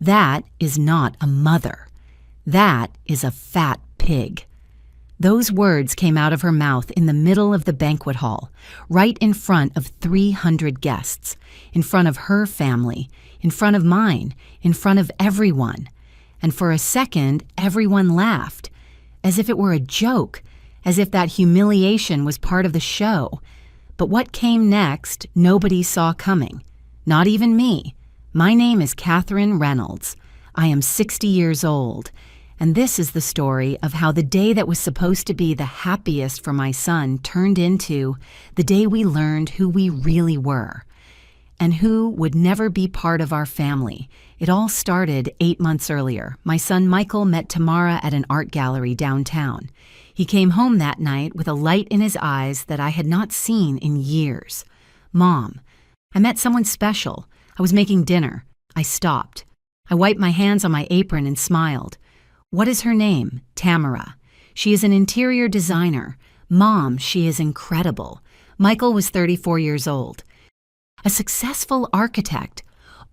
That is not a mother. That is a fat pig. Those words came out of her mouth in the middle of the banquet hall, right in front of 300 guests, in front of her family, in front of mine, in front of everyone. And for a second, everyone laughed, as if it were a joke, as if that humiliation was part of the show. But what came next, nobody saw coming. Not even me. My name is Catherine Reynolds. I am 60 years old. And this is the story of how the day that was supposed to be the happiest for my son turned into the day we learned who we really were and who would never be part of our family. It all started 8 months earlier. My son Michael met Tamara at an art gallery downtown. He came home that night with a light in his eyes that I had not seen in years. Mom, I met someone special. I was making dinner. I stopped. I wiped my hands on my apron and smiled. What is her name? Tamara. She is an interior designer. Mom, she is incredible. Michael was 34 years old. A successful architect,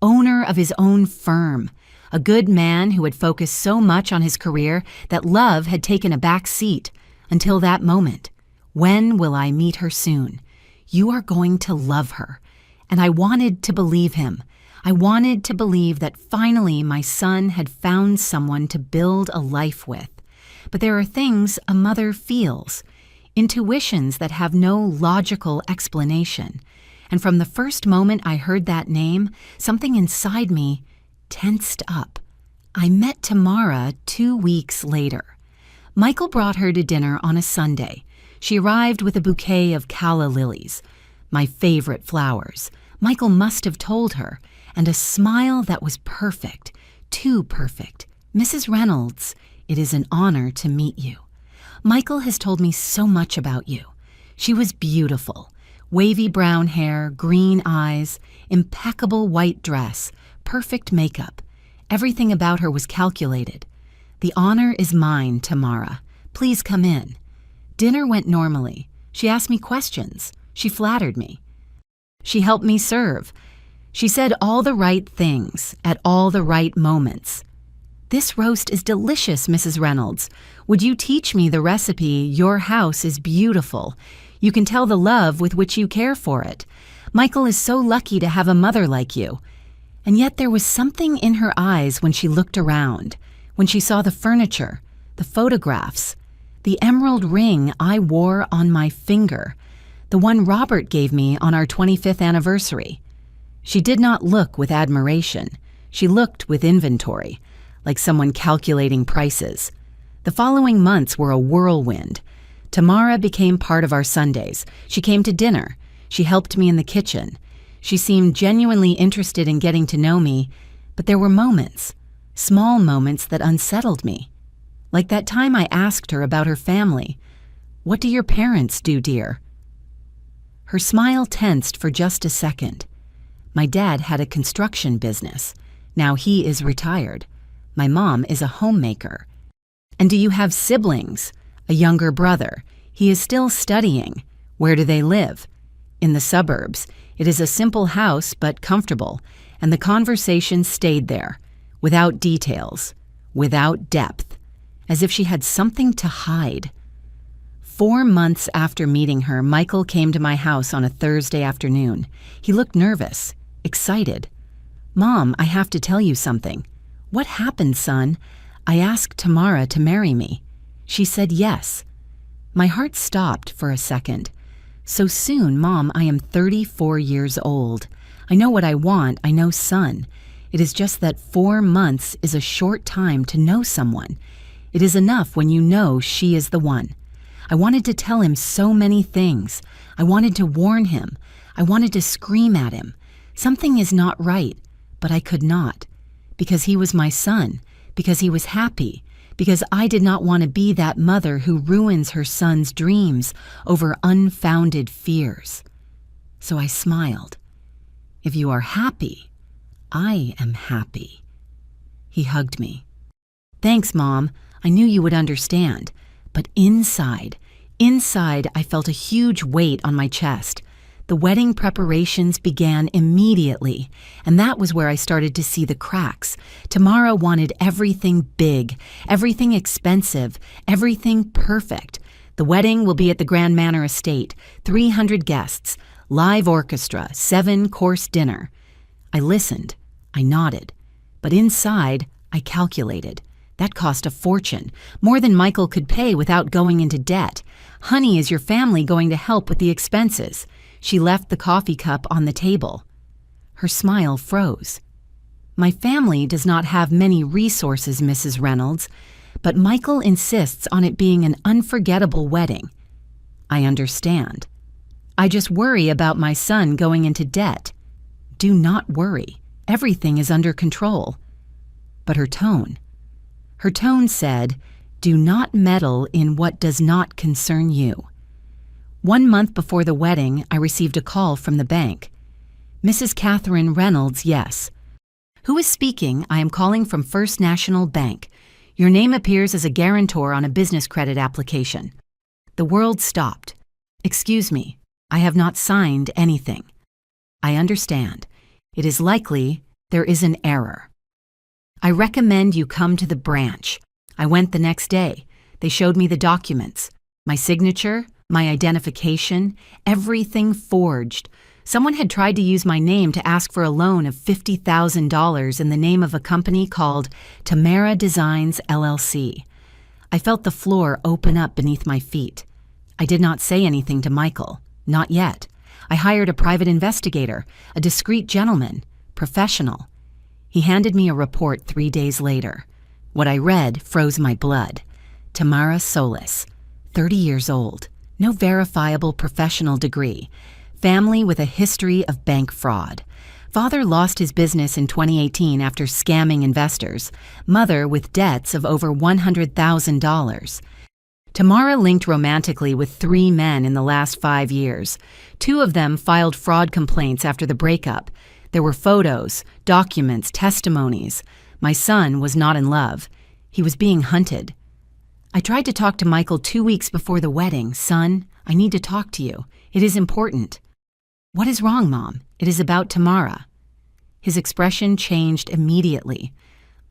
owner of his own firm, a good man who had focused so much on his career that love had taken a back seat until that moment. When will I meet her soon? You are going to love her. And I wanted to believe him. I wanted to believe that finally my son had found someone to build a life with. But there are things a mother feels, intuitions that have no logical explanation. And from the first moment I heard that name, something inside me tensed up. I met Tamara 2 weeks later. Michael brought her to dinner on a Sunday. She arrived with a bouquet of calla lilies, my favorite flowers. Michael must have told her, and a smile that was perfect, too perfect. Mrs. Reynolds, it is an honor to meet you. Michael has told me so much about you. She was beautiful. Wavy brown hair, green eyes, impeccable white dress, perfect makeup. Everything about her was calculated. The honor is mine, Tamara. Please come in. Dinner went normally. She asked me questions. She flattered me. She helped me serve. She said all the right things at all the right moments. This roast is delicious, Mrs. Reynolds. Would you teach me the recipe? Your house is beautiful. You can tell the love with which you care for it. Michael is so lucky to have a mother like you. And yet there was something in her eyes when she looked around, when she saw the furniture, the photographs, the emerald ring I wore on my finger, the one Robert gave me on our 25th anniversary. She did not look with admiration. She looked with inventory, like someone calculating prices. The following months were a whirlwind. Tamara became part of our Sundays. She came to dinner. She helped me in the kitchen. She seemed genuinely interested in getting to know me, but there were moments, small moments that unsettled me. Like that time I asked her about her family. What do your parents do, dear? Her smile tensed for just a second. My dad had a construction business. Now he is retired. My mom is a homemaker. And do you have siblings? A younger brother. He is still studying. Where do they live? In the suburbs. It is a simple house, but comfortable. And the conversation stayed there, without details, without depth, as if she had something to hide. 4 months after meeting her, Michael came to my house on a Thursday afternoon. He looked nervous, excited. Mom, I have to tell you something. What happened, son? I asked Tamara to marry me. She said yes. My heart stopped for a second. So soon, Mom, I am 34 years old. I know what I want. I know son. It is just that 4 months is a short time to know someone. It is enough when you know she is the one. I wanted to tell him so many things. I wanted to warn him. I wanted to scream at him. Something is not right, but I could not. Because he was my son. Because he was happy. Because I did not want to be that mother who ruins her son's dreams over unfounded fears. So I smiled. If you are happy, I am happy. He hugged me. Thanks, Mom. I knew you would understand. But inside, I felt a huge weight on my chest. The wedding preparations began immediately, and that was where I started to see the cracks. Tamara wanted everything big, everything expensive, everything perfect. The wedding will be at the Grand Manor Estate, 300 guests, live orchestra, 7-course dinner. I listened, I nodded, but inside, I calculated. That cost a fortune, more than Michael could pay without going into debt. Honey, is your family going to help with the expenses? She left the coffee cup on the table. Her smile froze. My family does not have many resources, Mrs. Reynolds, but Michael insists on it being an unforgettable wedding. I understand. I just worry about my son going into debt. Do not worry. Everything is under control. But her tone said, do not meddle in what does not concern you. 1 month before the wedding, I received a call from the bank. Mrs. Catherine Reynolds, yes. Who is speaking? I am calling from First National Bank. Your name appears as a guarantor on a business credit application. The world stopped. Excuse me, I have not signed anything. I understand. It is likely there is an error. I recommend you come to the branch. I went the next day. They showed me the documents. My signature, my identification, everything forged. Someone had tried to use my name to ask for a loan of $50,000 in the name of a company called Tamara Designs, LLC. I felt the floor open up beneath my feet. I did not say anything to Michael. Not yet. I hired a private investigator, a discreet gentleman, professional. He handed me a report 3 days later. What I read froze my blood. Tamara Solis, 30 years old, no verifiable professional degree, family with a history of bank fraud. Father lost his business in 2018 after scamming investors, mother with debts of over $100,000. Tamara linked romantically with 3 men in the last 5 years. 2 of them filed fraud complaints after the breakup. There were photos, documents, testimonies. My son was not in love. He was being hunted. I tried to talk to Michael 2 weeks before the wedding. Son, I need to talk to you. It is important. What is wrong, Mom? It is about Tamara. His expression changed immediately.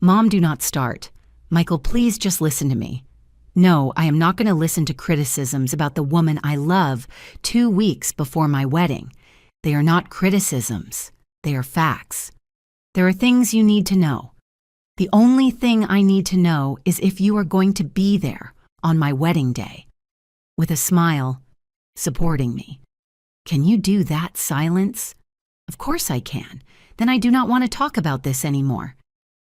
Mom, do not start. Michael, please just listen to me. No, I am not going to listen to criticisms about the woman I love 2 weeks before my wedding. They are not criticisms. They are facts. There are things you need to know. The only thing I need to know is if you are going to be there on my wedding day. With a smile, supporting me. Can you do that, Silence? Of course I can. Then I do not want to talk about this anymore.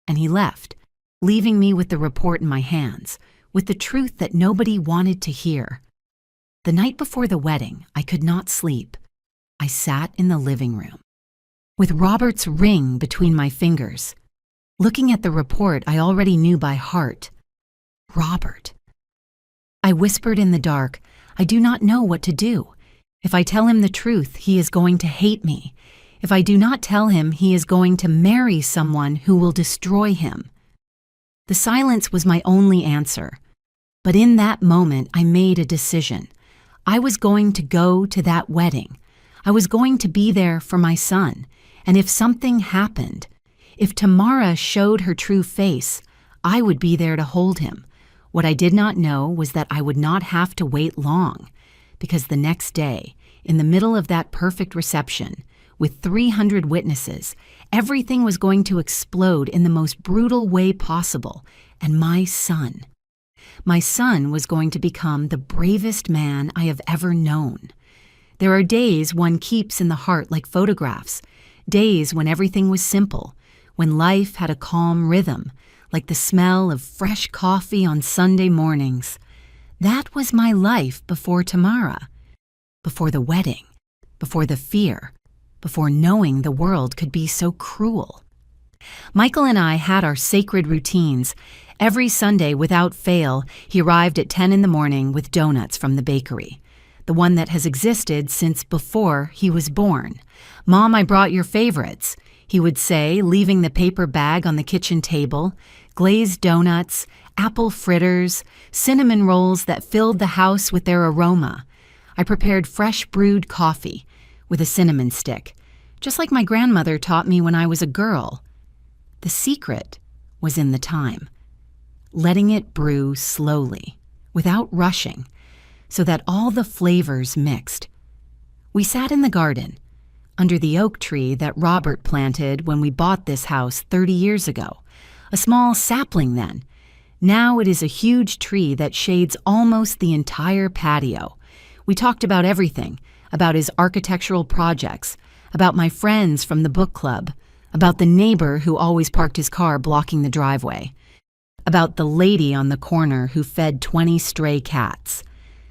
And he left, leaving me with the report in my hands, with the truth that nobody wanted to hear. The night before the wedding, I could not sleep. I sat in the living room, with Robert's ring between my fingers, looking at the report I already knew by heart. Robert. I whispered in the dark, I do not know what to do. If I tell him the truth, he is going to hate me. If I do not tell him, he is going to marry someone who will destroy him. The silence was my only answer. But in that moment, I made a decision. I was going to go to that wedding. I was going to be there for my son. And if something happened, if Tamara showed her true face, I would be there to hold him. What I did not know was that I would not have to wait long, because the next day, in the middle of that perfect reception, with 300 witnesses, everything was going to explode in the most brutal way possible, and my son was going to become the bravest man I have ever known. There are days one keeps in the heart like photographs, days when everything was simple, when life had a calm rhythm, like the smell of fresh coffee on Sunday mornings. That was my life before Tamara, before the wedding, before the fear, before knowing the world could be so cruel. Michael and I had our sacred routines. Every Sunday, without fail, he arrived at 10 in the morning with donuts from the bakery, the one that has existed since before he was born. Mom, I brought your favorites, he would say, leaving the paper bag on the kitchen table, glazed donuts, apple fritters, cinnamon rolls that filled the house with their aroma. I prepared fresh brewed coffee. with a cinnamon stick, just like my grandmother taught me when I was a girl. The secret was in the time, letting it brew slowly, without rushing, so that all the flavors mixed. We sat in the garden, under the oak tree that Robert planted when we bought this house 30 years ago, a small sapling then. Now it is a huge tree that shades almost the entire patio. We talked about everything, about his architectural projects, about my friends from the book club, about the neighbor who always parked his car blocking the driveway, about the lady on the corner who fed 20 stray cats.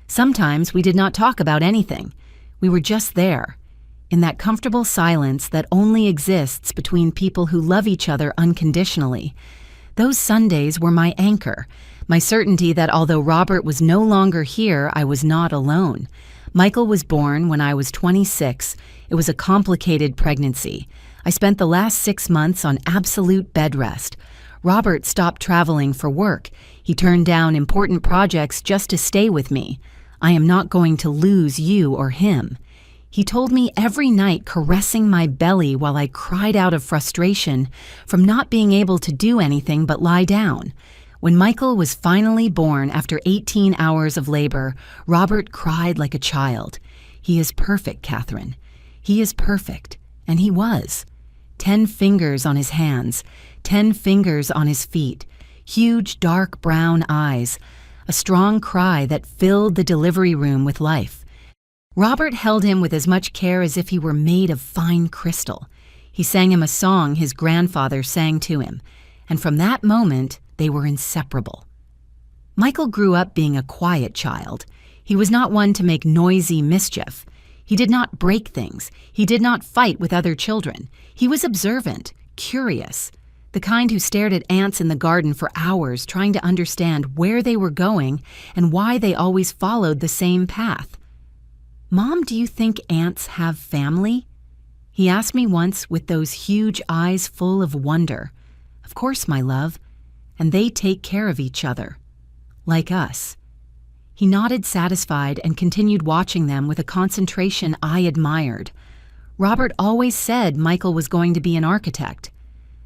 Sometimes we did not talk about anything. We were just there, in that comfortable silence that only exists between people who love each other unconditionally. Those Sundays were my anchor, my certainty that although Robert was no longer here, I was not alone. Michael was born when I was 26. It was a complicated pregnancy. I spent the last 6 months on absolute bed rest. Robert stopped traveling for work. He turned down important projects just to stay with me. I am not going to lose you or him. He told me every night, caressing my belly while I cried out of frustration from not being able to do anything but lie down. When Michael was finally born after 18 hours of labor, Robert cried like a child. He is perfect, Catherine. He is perfect. And he was. 10 fingers on his hands, 10 fingers on his feet, huge dark brown eyes, a strong cry that filled the delivery room with life. Robert held him with as much care as if he were made of fine crystal. He sang him a song his grandfather sang to him, and from that moment, they were inseparable. Michael grew up being a quiet child. He was not one to make noisy mischief. He did not break things. He did not fight with other children. He was observant, curious, the kind who stared at ants in the garden for hours trying to understand where they were going and why they always followed the same path. "Mom, do you think ants have family?" He asked me once with those huge eyes full of wonder. "Of course, my love, and they take care of each other, like us." He nodded satisfied and continued watching them with a concentration I admired. Robert always said Michael was going to be an architect.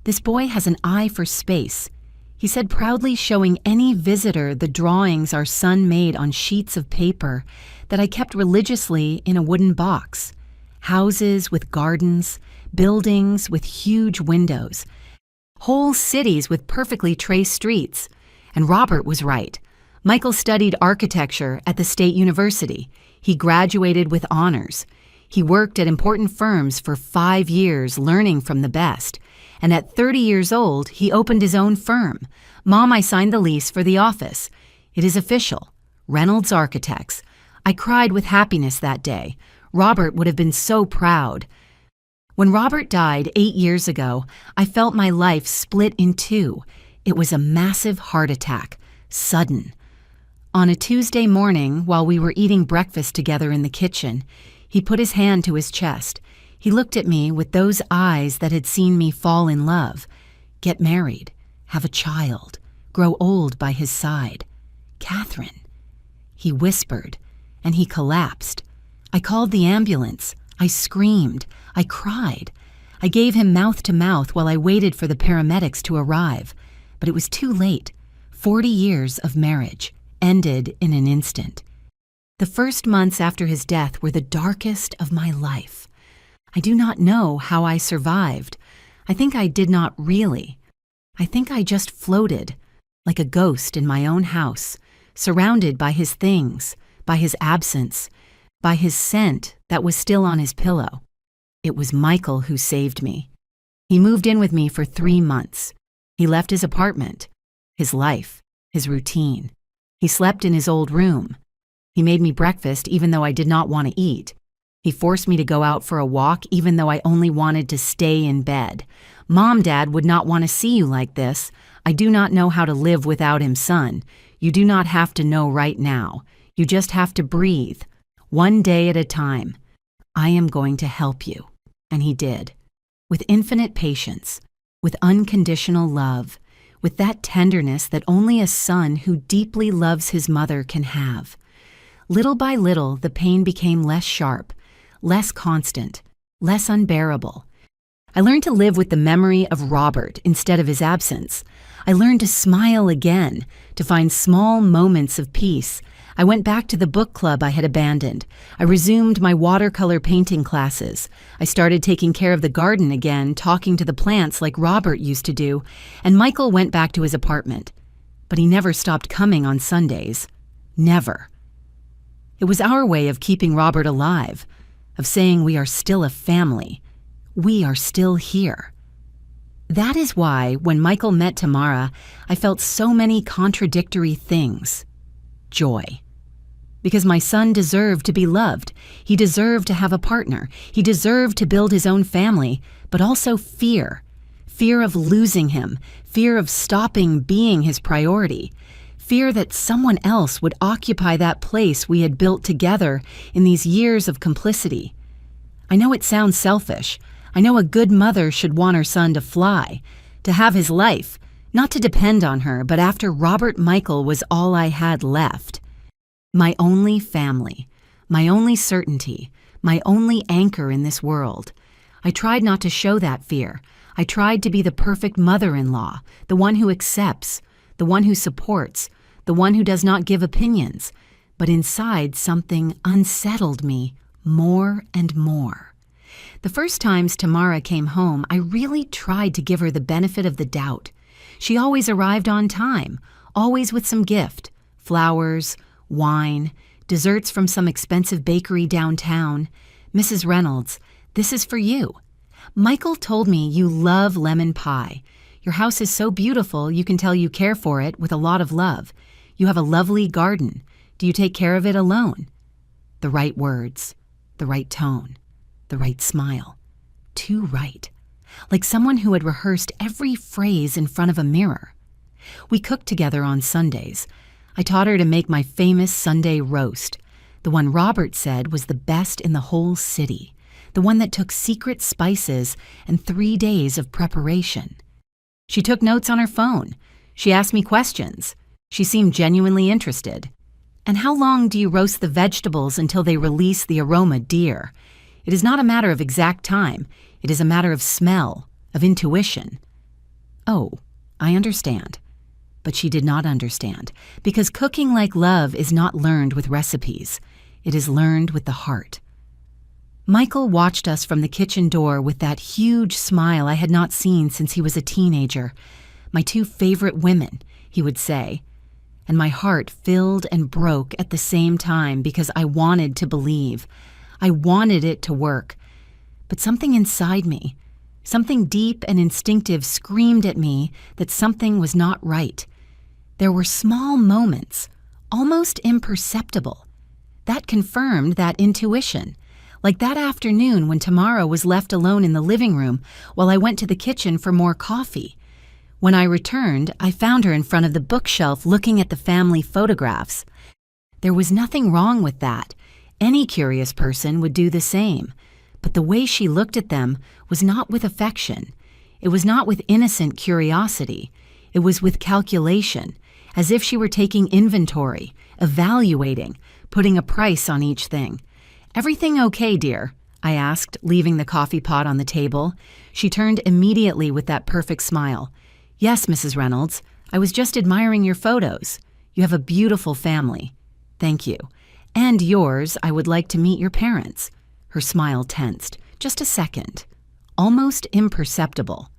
"This boy has an eye for space," he said proudly, showing any visitor the drawings our son made on sheets of paper that I kept religiously in a wooden box. Houses with gardens, buildings with huge windows, whole cities with perfectly traced streets. And Robert was right. Michael studied architecture at the State University. He graduated with honors. He worked at important firms for 5 years, learning from the best. And at 30 years old, he opened his own firm. "Mom, I signed the lease for the office. It is official. Reynolds Architects." I cried with happiness that day. Robert would have been so proud. When Robert died 8 years ago, I felt my life split in two. It was a massive heart attack, sudden. On a Tuesday morning, while we were eating breakfast together in the kitchen, he put his hand to his chest. He looked at me with those eyes that had seen me fall in love, get married, have a child, grow old by his side. "Catherine," he whispered, and he collapsed. I called the ambulance. I screamed. I cried. I gave him mouth to mouth while I waited for the paramedics to arrive. But it was too late. 40 years of marriage ended in an instant. The first months after his death were the darkest of my life. I do not know how I survived. I think I did not really. I think I just floated, like a ghost in my own house, surrounded by his things, by his absence, by his scent that was still on his pillow. It was Michael who saved me. He moved in with me for 3 months. He left his apartment, his life, his routine. He slept in his old room. He made me breakfast even though I did not want to eat. He forced me to go out for a walk even though I only wanted to stay in bed. "Mom, Dad would not want to see you like this. I do not know how to live without him, son. You do not have to know right now. You just have to breathe. One day at a time. I am going to help you." And he did. With infinite patience, with unconditional love, with that tenderness that only a son who deeply loves his mother can have. Little by little, the pain became less sharp, less constant, less unbearable. I learned to live with the memory of Robert instead of his absence. I learned to smile again, to find small moments of peace. I went back to the book club I had abandoned. I resumed my watercolor painting classes. I started taking care of the garden again, talking to the plants like Robert used to do, and Michael went back to his apartment. But he never stopped coming on Sundays. Never. It was our way of keeping Robert alive, of saying we are still a family. We are still here. That is why, when Michael met Tamara, I felt so many contradictory things. Joy. Because my son deserved to be loved. He deserved to have a partner. He deserved to build his own family, but also fear. Fear of losing him. Fear of stopping being his priority. Fear that someone else would occupy that place we had built together in these years of complicity. I know it sounds selfish. I know a good mother should want her son to fly, to have his life, not to depend on her, but after Robert Michael was all I had left. My only family, my only certainty, my only anchor in this world. I tried not to show that fear. I tried to be the perfect mother-in-law, the one who accepts, the one who supports, the one who does not give opinions. But inside, something unsettled me more and more. The first times Tamara came home, I really tried to give her the benefit of the doubt. She always arrived on time, always with some gift, flowers, wine, desserts from some expensive bakery downtown. Mrs. Reynolds, this is for you. Michael told me you love lemon pie. Your house is so beautiful you can tell you care for it with a lot of love. You have a lovely garden. Do you take care of it alone? The right words, the right tone, the right smile. Too right. Like someone who had rehearsed every phrase in front of a mirror. We cooked together on Sundays. I taught her to make my famous Sunday roast, the one Robert said was the best in the whole city, the one that took secret spices and 3 days of preparation. She took notes on her phone. She asked me questions. She seemed genuinely interested. And how long do you roast the vegetables until they release the aroma dear? It is not a matter of exact time. It is a matter of smell, of intuition. Oh, I understand. But she did not understand, because cooking like love is not learned with recipes. It is learned with the heart. Michael watched us from the kitchen door with that huge smile I had not seen since he was a teenager. My two favorite women, he would say. And my heart filled and broke at the same time because I wanted to believe. I wanted it to work. But something inside me, something deep and instinctive screamed at me that something was not right. There were small moments, almost imperceptible, that confirmed that intuition. Like that afternoon when Tamara was left alone in the living room while I went to the kitchen for more coffee. When I returned, I found her in front of the bookshelf looking at the family photographs. There was nothing wrong with that. Any curious person would do the same. But the way she looked at them was not with affection. It was not with innocent curiosity. It was with calculation, as if she were taking inventory, evaluating, putting a price on each thing. "Everything okay, dear?" I asked, leaving the coffee pot on the table. She turned immediately with that perfect smile. "Yes, Mrs. Reynolds, I was just admiring your photos. You have a beautiful family." "Thank you. And yours, I would like to meet your parents." Her smile tensed. "Just a second." Almost imperceptible.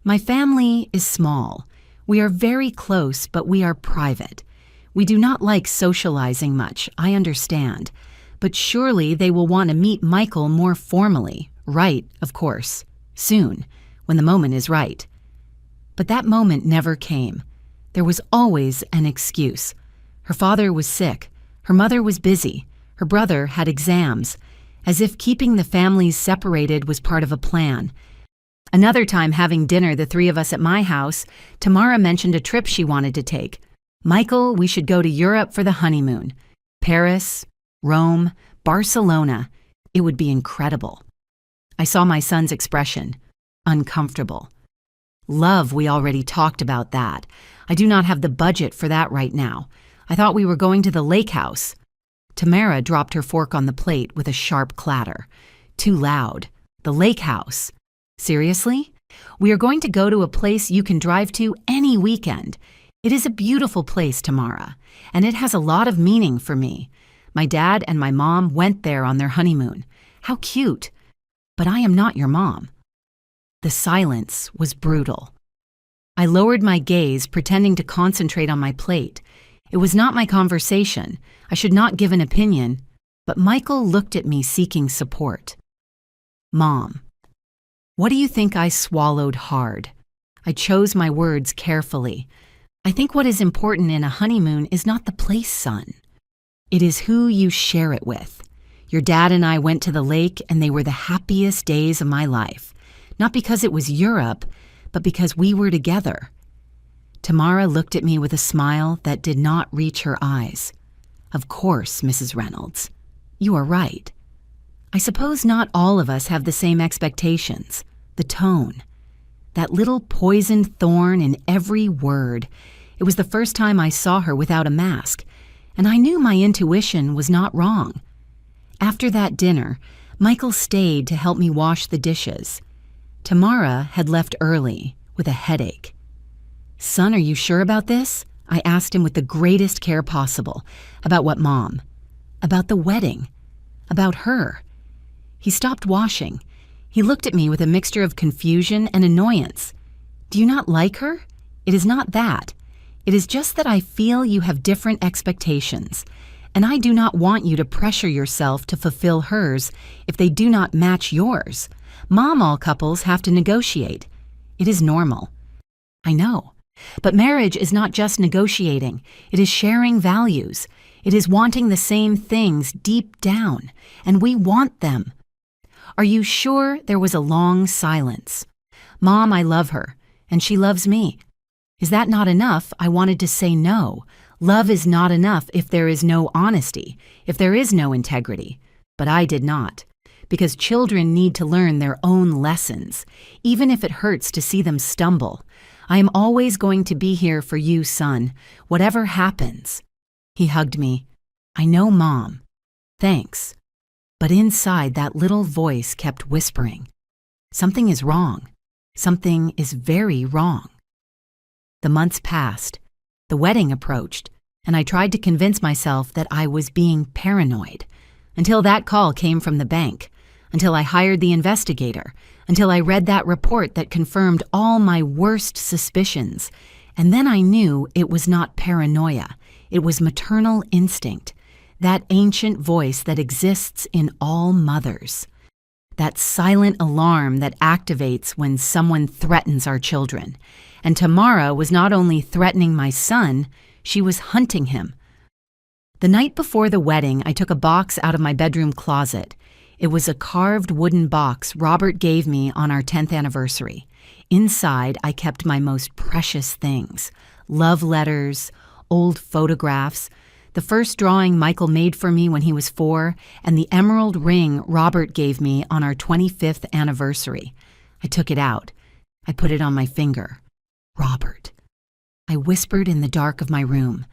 "My family is small. We are very close, but we are private. We do not like socializing much, I understand. But surely they will want to meet Michael more formally. Right, of course. Soon, when the moment is right." But that moment never came. There was always an excuse. Her father was sick. Her mother was busy. Her brother had exams. As if keeping the families separated was part of a plan. Another time having dinner, the three of us at my house, Tamara mentioned a trip she wanted to take. "Michael, we should go to Europe for the honeymoon. Paris, Rome, Barcelona. It would be incredible." I saw my son's expression. Uncomfortable. "Love, we already talked about that. I do not have the budget for that right now. I thought we were going to the lake house." Tamara dropped her fork on the plate with a sharp clatter. Too loud. The lake house. Seriously? We are going to go to a place you can drive to any weekend. It is a beautiful place, Tamara, and it has a lot of meaning for me. My dad and my mom went there on their honeymoon. How cute. But I am not your mom. The silence was brutal. I lowered my gaze, pretending to concentrate on my plate. It was not my conversation. I should not give an opinion, but Michael looked at me seeking support. Mom, what do you think I swallowed hard? I chose my words carefully. I think what is important in a honeymoon is not the place, son. It is who you share it with. Your dad and I went to the lake, and they were the happiest days of my life. Not because it was Europe, but because we were together. Tamara looked at me with a smile that did not reach her eyes. Of course, Mrs. Reynolds. You are right. I suppose not all of us have the same expectations. The tone. That little poisoned thorn in every word. It was the first time I saw her without a mask, and I knew my intuition was not wrong. After that dinner, Michael stayed to help me wash the dishes. Tamara had left early with a headache. Son, are you sure about this? I asked him with the greatest care possible. About what, Mom? About the wedding. About her. He stopped washing. He looked at me with a mixture of confusion and annoyance. Do you not like her? It is not that. It is just that I feel you have different expectations, and I do not want you to pressure yourself to fulfill hers if they do not match yours. Mom, all couples have to negotiate. It is normal. I know. But marriage is not just negotiating. It is sharing values. It is wanting the same things deep down, and we want them. Are you sure? There was a long silence. Mom, I love her, and she loves me. Is that not enough? I wanted to say no. Love is not enough if there is no honesty, if there is no integrity. But I did not, because children need to learn their own lessons, even if it hurts to see them stumble. I am always going to be here for you, son, whatever happens. He hugged me. I know, Mom. Thanks. But inside, that little voice kept whispering. Something is wrong. Something is very wrong. The months passed. The wedding approached, and I tried to convince myself that I was being paranoid. Until that call came from the bank. Until I hired the investigator. Until I read that report that confirmed all my worst suspicions. And then I knew it was not paranoia. It was maternal instinct. That ancient voice that exists in all mothers. That silent alarm that activates when someone threatens our children. And Tamara was not only threatening my son, she was hunting him. The night before the wedding, I took a box out of my bedroom closet. It was a carved wooden box Robert gave me on our 10th anniversary. Inside, I kept my most precious things. Love letters, old photographs, the first drawing Michael made for me when he was 4, and the emerald ring Robert gave me on our 25th anniversary. I took it out. I put it on my finger. Robert. I whispered in the dark of my room.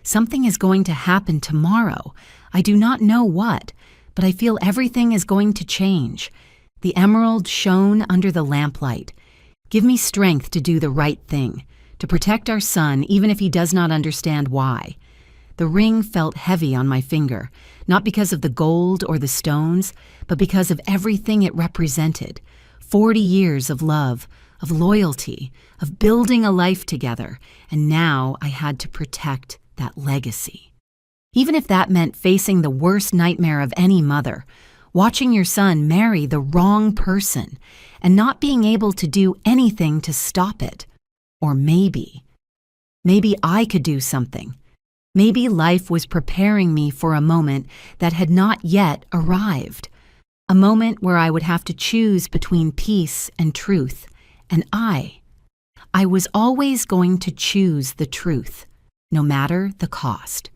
Something is going to happen tomorrow. I do not know what, but I feel everything is going to change. The emerald shone under the lamplight. Give me strength to do the right thing, to protect our son even if he does not understand why. The ring felt heavy on my finger, not because of the gold or the stones, but because of everything it represented. 40 years of love, of loyalty, of building a life together, and now I had to protect that legacy. Even if that meant facing the worst nightmare of any mother, watching your son marry the wrong person, and not being able to do anything to stop it. Or maybe I could do something. Maybe life was preparing me for a moment that had not yet arrived. A moment where I would have to choose between peace and truth. And I was always going to choose the truth, no matter the cost.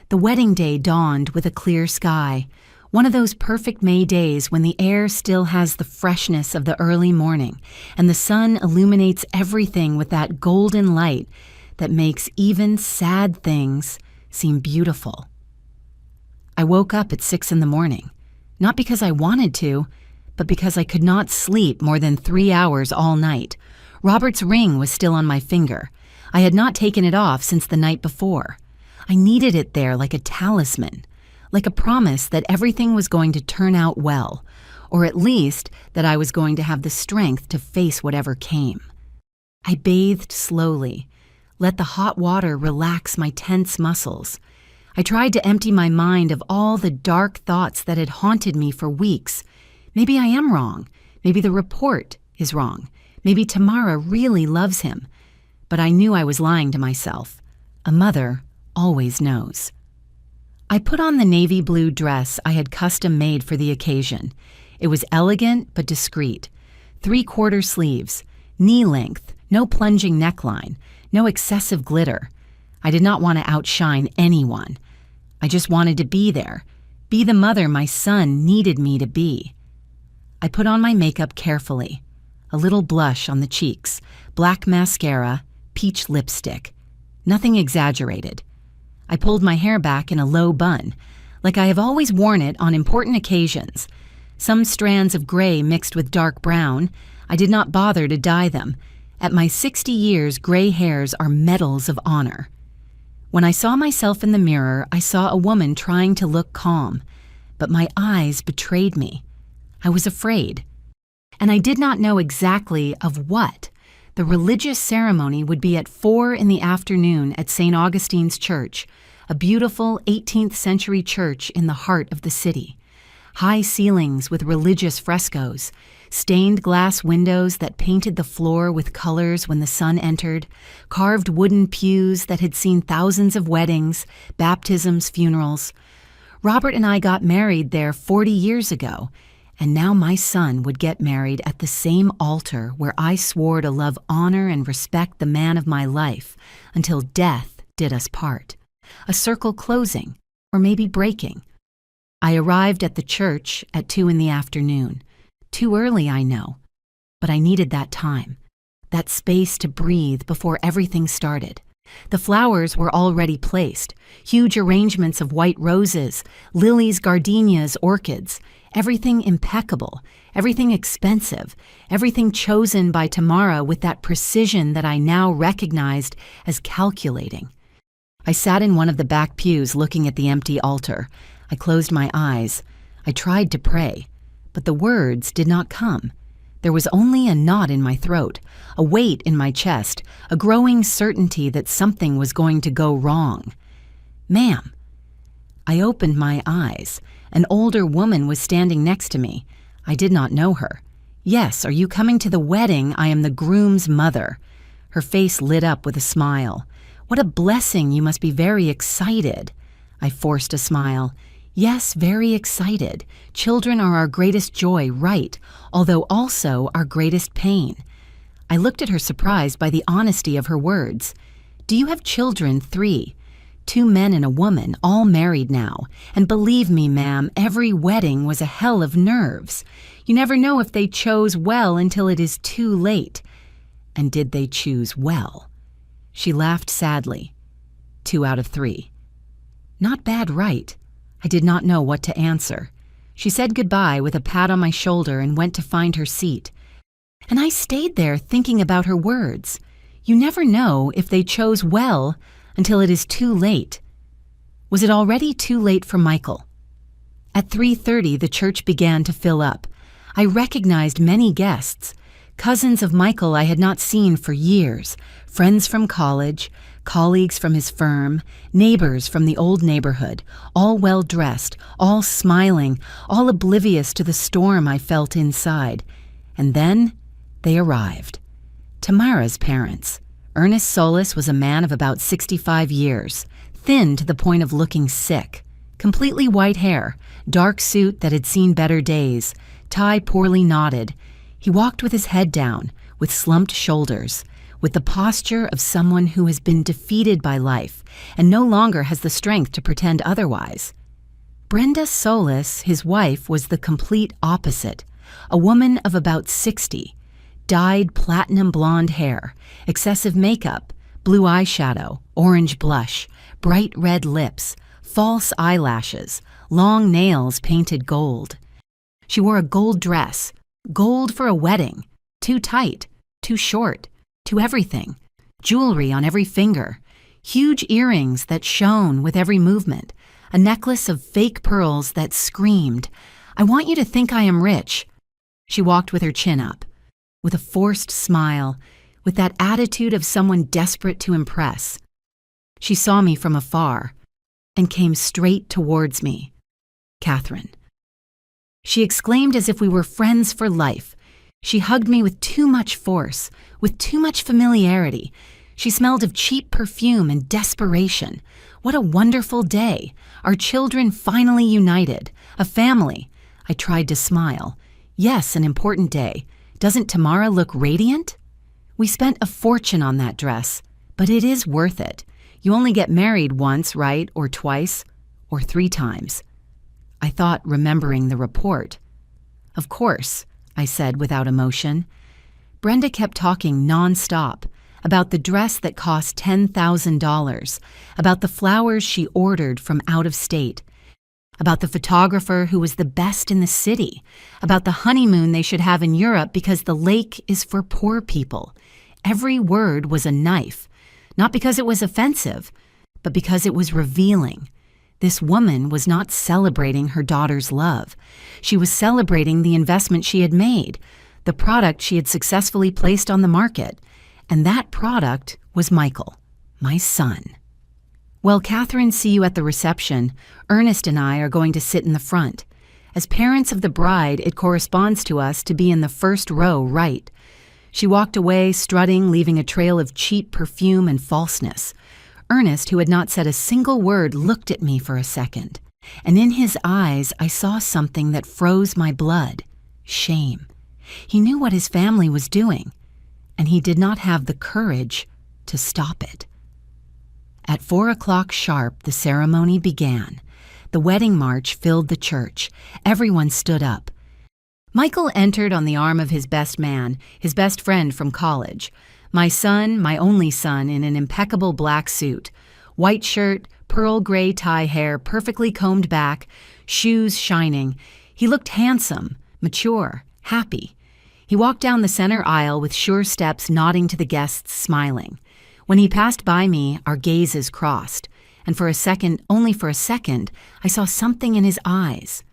The wedding day dawned with a clear sky, one of those perfect May days when the air still has the freshness of the early morning, and the sun illuminates everything with that golden light that makes even sad things seem beautiful. I woke up at 6 in the morning, not because I wanted to, but because I could not sleep more than 3 hours all night. Robert's ring was still on my finger. I had not taken it off since the night before. I needed it there like a talisman, like a promise that everything was going to turn out well, or at least that I was going to have the strength to face whatever came. I bathed slowly, let the hot water relax my tense muscles. I tried to empty my mind of all the dark thoughts that had haunted me for weeks. Maybe I am wrong. Maybe the report is wrong. Maybe Tamara really loves him. But I knew I was lying to myself. A mother always knows. I put on the navy blue dress I had custom made for the occasion. It was elegant but discreet. 3/4 sleeves, knee length, no plunging neckline, no excessive glitter. I did not want to outshine anyone. I just wanted to be there, be the mother my son needed me to be. I put on my makeup carefully. A little blush on the cheeks, black mascara, peach lipstick. Nothing exaggerated. I pulled my hair back in a low bun, like I have always worn it on important occasions. Some strands of gray mixed with dark brown. I did not bother to dye them. At my 60 years, gray hairs are medals of honor. When I saw myself in the mirror, I saw a woman trying to look calm, but my eyes betrayed me. I was afraid, and I did not know exactly of what. The religious ceremony would be at 4 in the afternoon at St. Augustine's Church, a beautiful 18th century church in the heart of the city. High ceilings with religious frescoes, stained glass windows that painted the floor with colors when the sun entered, carved wooden pews that had seen thousands of weddings, baptisms, funerals. Robert and I got married there 40 years ago, and now my son would get married at the same altar where I swore to love, honor, and respect the man of my life until death did us part. A circle closing, or maybe breaking. I arrived at the church at 2 in the afternoon. Too early, I know, but I needed that time, that space to breathe before everything started. The flowers were already placed, huge arrangements of white roses, lilies, gardenias, orchids, everything impeccable, everything expensive, everything chosen by Tamara with that precision that I now recognized as calculating. I sat in one of the back pews looking at the empty altar. I closed my eyes. I tried to pray, but the words did not come. There was only a knot in my throat, a weight in my chest, a growing certainty that something was going to go wrong. "Ma'am." I opened my eyes. An older woman was standing next to me. I did not know her. "Yes, are you coming to the wedding? I am the groom's mother." Her face lit up with a smile. "What a blessing, you must be very excited." I forced a smile. "Yes, very excited. Children are our greatest joy, right, although also our greatest pain." I looked at her surprised by the honesty of her words. "Do you have children?" "3. 2 men and a woman, all married now. And believe me, ma'am, every wedding was a hell of nerves. You never know if they chose well until it is too late." "And did they choose well?" She laughed sadly. 2 out of 3. Not bad, right? I did not know what to answer. She said goodbye with a pat on my shoulder and went to find her seat. And I stayed there thinking about her words. You never know if they chose well until it is too late. Was it already too late for Michael? At 3:30, the church began to fill up. I recognized many guests. Cousins of Michael I had not seen for years, friends from college, colleagues from his firm, neighbors from the old neighborhood, all well-dressed, all smiling, all oblivious to the storm I felt inside. And then they arrived. Tamara's parents. Ernest Solis was a man of about 65 years, thin to the point of looking sick. Completely white hair, dark suit that had seen better days, tie poorly knotted. He walked with his head down, with slumped shoulders, with the posture of someone who has been defeated by life and no longer has the strength to pretend otherwise. Brenda Solis, his wife, was the complete opposite, a woman of about 60, dyed platinum blonde hair, excessive makeup, blue eyeshadow, orange blush, bright red lips, false eyelashes, long nails painted gold. She wore a gold dress, gold for a wedding, too tight, too short, too everything, jewelry on every finger, huge earrings that shone with every movement, a necklace of fake pearls that screamed, "I want you to think I am rich." She walked with her chin up, with a forced smile, with that attitude of someone desperate to impress. She saw me from afar and came straight towards me. "Catherine." She exclaimed as if we were friends for life. She hugged me with too much force, with too much familiarity. She smelled of cheap perfume and desperation. What a wonderful day. Our children finally united. A family. I tried to smile. Yes, an important day. Doesn't Tamara look radiant? We spent a fortune on that dress, but it is worth it. You only get married once, right? Or twice? Or 3 times. I thought, remembering the report. "Of course," I said without emotion. Brenda kept talking non-stop about the dress that cost $10,000, about the flowers she ordered from out of state, about the photographer who was the best in the city, about the honeymoon they should have in Europe because the lake is for poor people. Every word was a knife, not because it was offensive, but because it was revealing. This woman was not celebrating her daughter's love. She was celebrating the investment she had made, the product she had successfully placed on the market, and that product was Michael, my son. "Well, Catherine, see you at the reception. Ernest and I are going to sit in the front. As parents of the bride, it corresponds to us to be in the first row, right?" She walked away, strutting, leaving a trail of cheap perfume and falseness. Ernest, who had not said a single word, looked at me for a second, and in his eyes I saw something that froze my blood. Shame. He knew what his family was doing, and he did not have the courage to stop it. At 4 o'clock sharp, the ceremony began. The wedding march filled the church. Everyone stood up. Michael entered on the arm of his best man, his best friend from college. My son, my only son, in an impeccable black suit. White shirt, pearl gray tie hair perfectly combed back, shoes shining. He looked handsome, mature, happy. He walked down the center aisle with sure steps, nodding to the guests, smiling. When he passed by me, our gazes crossed, and for a second, only for a second, I saw something in his eyes.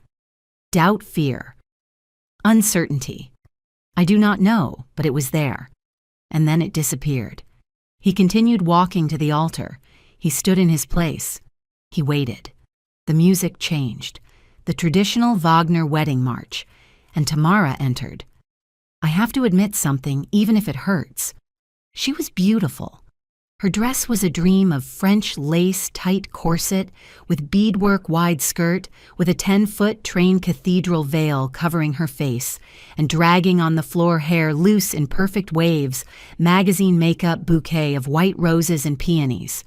Doubt, fear. Uncertainty. I do not know, but it was there. And then it disappeared. He continued walking to the altar. He stood in his place. He waited. The music changed. The traditional Wagner wedding march. And Tamara entered. I have to admit something, even if it hurts. She was beautiful. Her dress was a dream of French lace tight corset, with beadwork wide skirt, with a 10-foot train cathedral veil covering her face, and dragging on the floor hair loose in perfect waves, magazine makeup bouquet of white roses and peonies.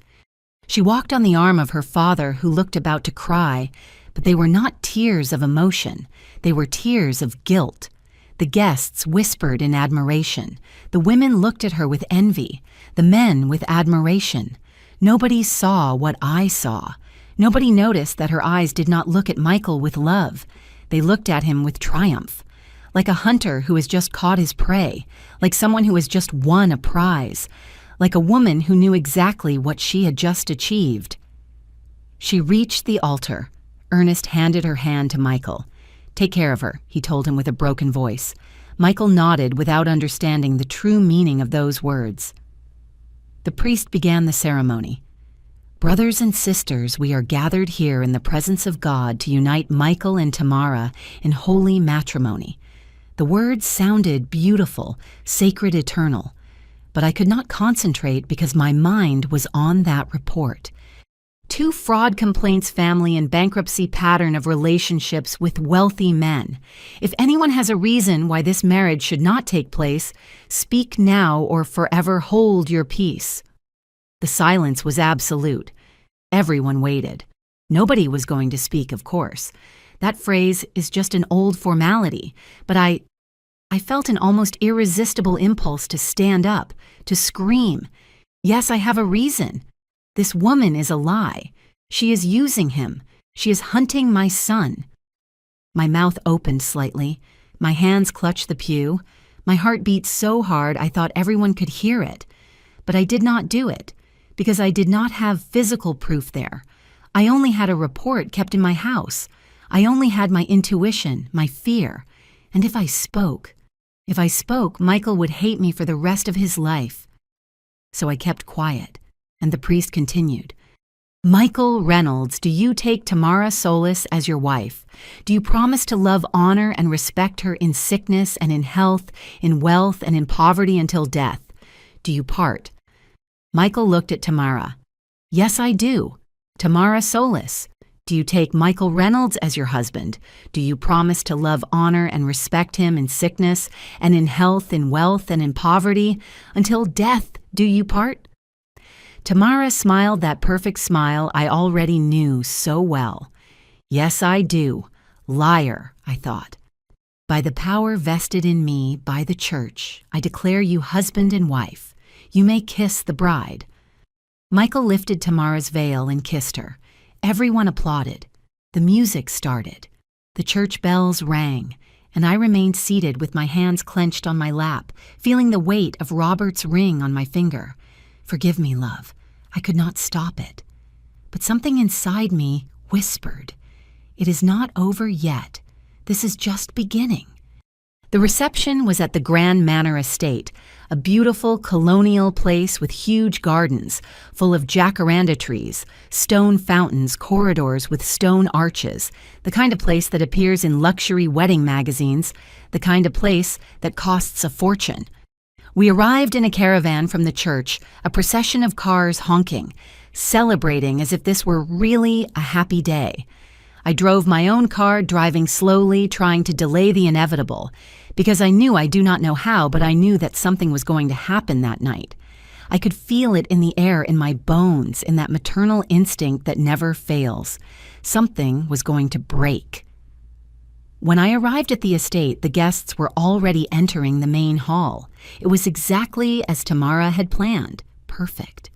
She walked on the arm of her father, who looked about to cry, but they were not tears of emotion. They were tears of guilt. The guests whispered in admiration. The women looked at her with envy. The men with admiration. Nobody saw what I saw. Nobody noticed that her eyes did not look at Michael with love. They looked at him with triumph. Like a hunter who has just caught his prey. Like someone who has just won a prize. Like a woman who knew exactly what she had just achieved. She reached the altar. Ernest handed her hand to Michael. "Take care of her," he told him with a broken voice. Michael nodded without understanding the true meaning of those words. The priest began the ceremony. "Brothers and sisters, we are gathered here in the presence of God to unite Michael and Tamara in holy matrimony." The words sounded beautiful, sacred, eternal, but I could not concentrate because my mind was on that report. 2 fraud complaints family in bankruptcy pattern of relationships with wealthy men. If anyone has a reason why this marriage should not take place, speak now or forever hold your peace. The silence was absolute. Everyone waited. Nobody was going to speak, of course. That phrase is just an old formality, but I felt an almost irresistible impulse to stand up, to scream. Yes, I have a reason. This woman is a lie. She is using him. She is hunting my son. My mouth opened slightly. My hands clutched the pew. My heart beat so hard I thought everyone could hear it. But I did not do it, because I did not have physical proof there. I only had a report kept in my house. I only had my intuition, my fear. And if I spoke, Michael would hate me for the rest of his life. So I kept quiet, and the priest continued. Michael Reynolds, do you take Tamara Solis as your wife? Do you promise to love, honor, and respect her in sickness and in health, in wealth, and in poverty until death? Do you part? Michael looked at Tamara. Yes, I do. Tamara Solis. Do you take Michael Reynolds as your husband? Do you promise to love, honor, and respect him in sickness and in health, in wealth, and in poverty until death? Do you part? Tamara smiled that perfect smile I already knew so well. Yes, I do. Liar, I thought. By the power vested in me by the church, I declare you husband and wife. You may kiss the bride. Michael lifted Tamara's veil and kissed her. Everyone applauded. The music started. The church bells rang, and I remained seated with my hands clenched on my lap, feeling the weight of Robert's ring on my finger. Forgive me, love. I could not stop it. But something inside me whispered, it is not over yet. This is just beginning. The reception was at the Grand Manor Estate, a beautiful colonial place with huge gardens, full of jacaranda trees, stone fountains, corridors with stone arches, the kind of place that appears in luxury wedding magazines, the kind of place that costs a fortune. We arrived in a caravan from the church, a procession of cars honking, celebrating as if this were really a happy day. I drove my own car, driving slowly, trying to delay the inevitable, because I knew I do not know how, but I knew that something was going to happen that night. I could feel it in the air, in my bones, in that maternal instinct that never fails. Something was going to break. When I arrived at the estate, the guests were already entering the main hall. It was exactly as Tamara had planned. Perfect.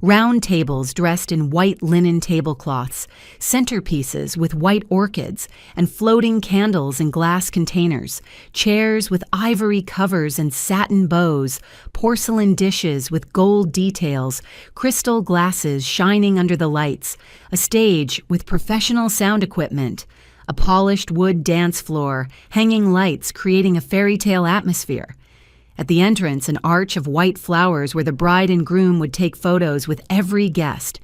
Round tables dressed in white linen tablecloths, centerpieces with white orchids, and floating candles in glass containers, chairs with ivory covers and satin bows, porcelain dishes with gold details, crystal glasses shining under the lights, a stage with professional sound equipment, a polished wood dance floor, hanging lights creating a fairy tale atmosphere. At the entrance, an arch of white flowers where the bride and groom would take photos with every guest.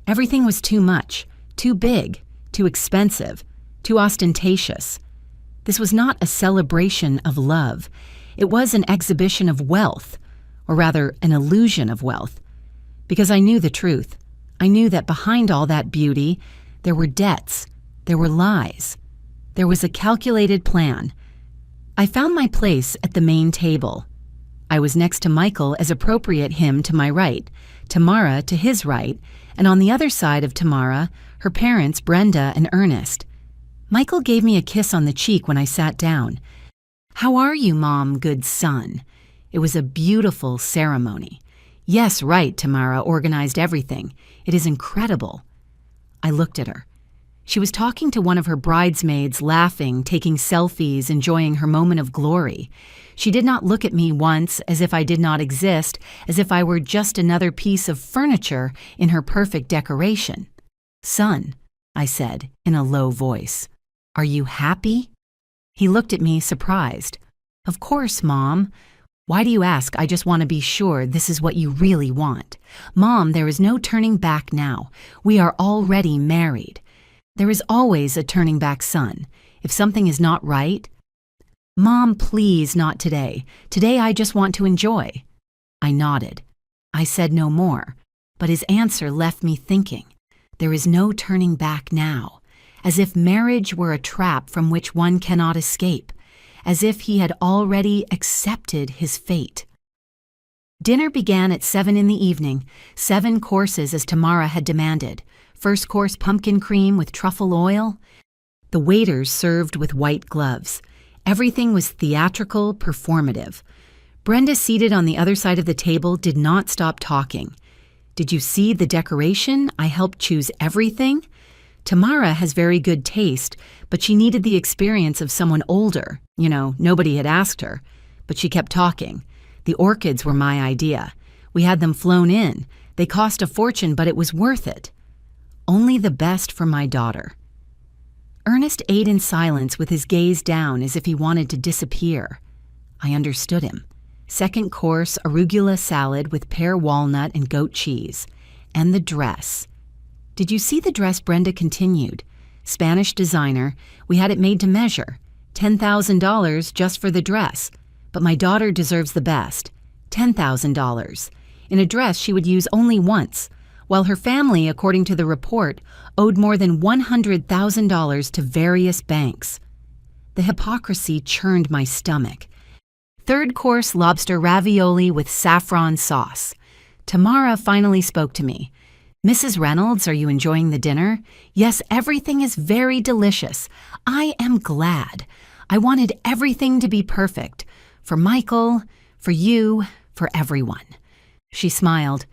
Everything was too much, too big, too expensive, too ostentatious. This was not a celebration of love. It was an exhibition of wealth, or rather, an illusion of wealth. Because I knew the truth. I knew that behind all that beauty, there were debts, there were lies. There was a calculated plan. I found my place at the main table. I was next to Michael as appropriate, him to my right, Tamara to his right, and on the other side of Tamara, her parents Brenda and Ernest. Michael gave me a kiss on the cheek when I sat down. How are you, Mom, good son? It was a beautiful ceremony. Yes, right, Tamara organized everything. It is incredible. I looked at her. She was talking to one of her bridesmaids, laughing, taking selfies, enjoying her moment of glory. She did not look at me once as if I did not exist, as if I were just another piece of furniture in her perfect decoration. Son, I said in a low voice, are you happy? He looked at me surprised. Of course, Mom. Why do you ask? I just want to be sure this is what you really want. Mom, there is no turning back now. We are already married. There is always a turning back, son. If something is not right, Mom, please, not today. Today I just want to enjoy. I nodded. I said no more, but his answer left me thinking. There is no turning back now, as if marriage were a trap from which one cannot escape, as if he had already accepted his fate. Dinner began at 7 in the evening, 7 courses as Tamara had demanded. First course pumpkin cream with truffle oil. The waiters served with white gloves. Everything was theatrical, performative. Brenda, seated on the other side of the table, did not stop talking. Did you see the decoration? I helped choose everything. Tamara has very good taste, but she needed the experience of someone older. Nobody had asked her. But she kept talking. The orchids were my idea. We had them flown in. They cost a fortune, but it was worth it. Only the best for my daughter. Ernest ate in silence with his gaze down as if he wanted to disappear. I understood him. Second course, arugula salad with pear walnut and goat cheese. And the dress. Did you see the dress? Brenda continued. Spanish designer. We had it made to measure. $10,000 just for the dress. But my daughter deserves the best. $10,000. In a dress she would use only once, while her family, according to the report, owed more than $100,000 to various banks. The hypocrisy churned my stomach. Third course, lobster ravioli with saffron sauce. Tamara finally spoke to me. Mrs. Reynolds, are you enjoying the dinner? Yes, everything is very delicious. I am glad. I wanted everything to be perfect. For Michael, for you, for everyone. She smiled.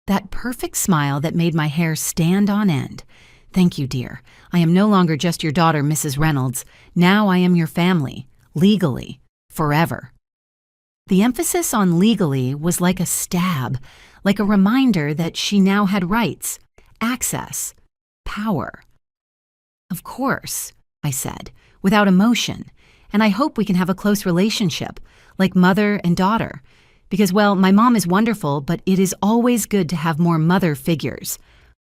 That perfect smile that made my hair stand on end. Thank you, dear. I am no longer just your daughter, Mrs. Reynolds. Now I am your family. Legally. Forever. The emphasis on legally was like a stab, like a reminder that she now had rights, access, power. Of course, I said, without emotion, and I hope we can have a close relationship, like mother and daughter. Because, well, my mom is wonderful, but it is always good to have more mother figures.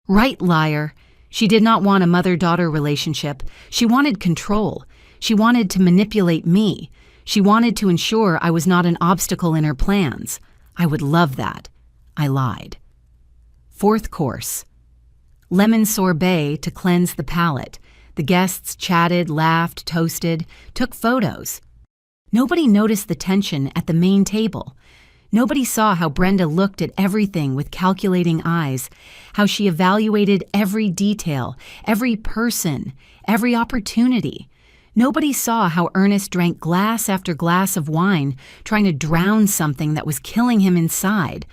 Right, liar. She did not want a mother-daughter relationship. She wanted control. She wanted to manipulate me. She wanted to ensure I was not an obstacle in her plans. I would love that. I lied. Fourth course. Lemon sorbet to cleanse the palate. The guests chatted, laughed, toasted, took photos. Nobody noticed the tension at the main table. Nobody saw how Brenda looked at everything with calculating eyes, how she evaluated every detail, every person, every opportunity. Nobody saw how Ernest drank glass after glass of wine, trying to drown something that was killing him inside.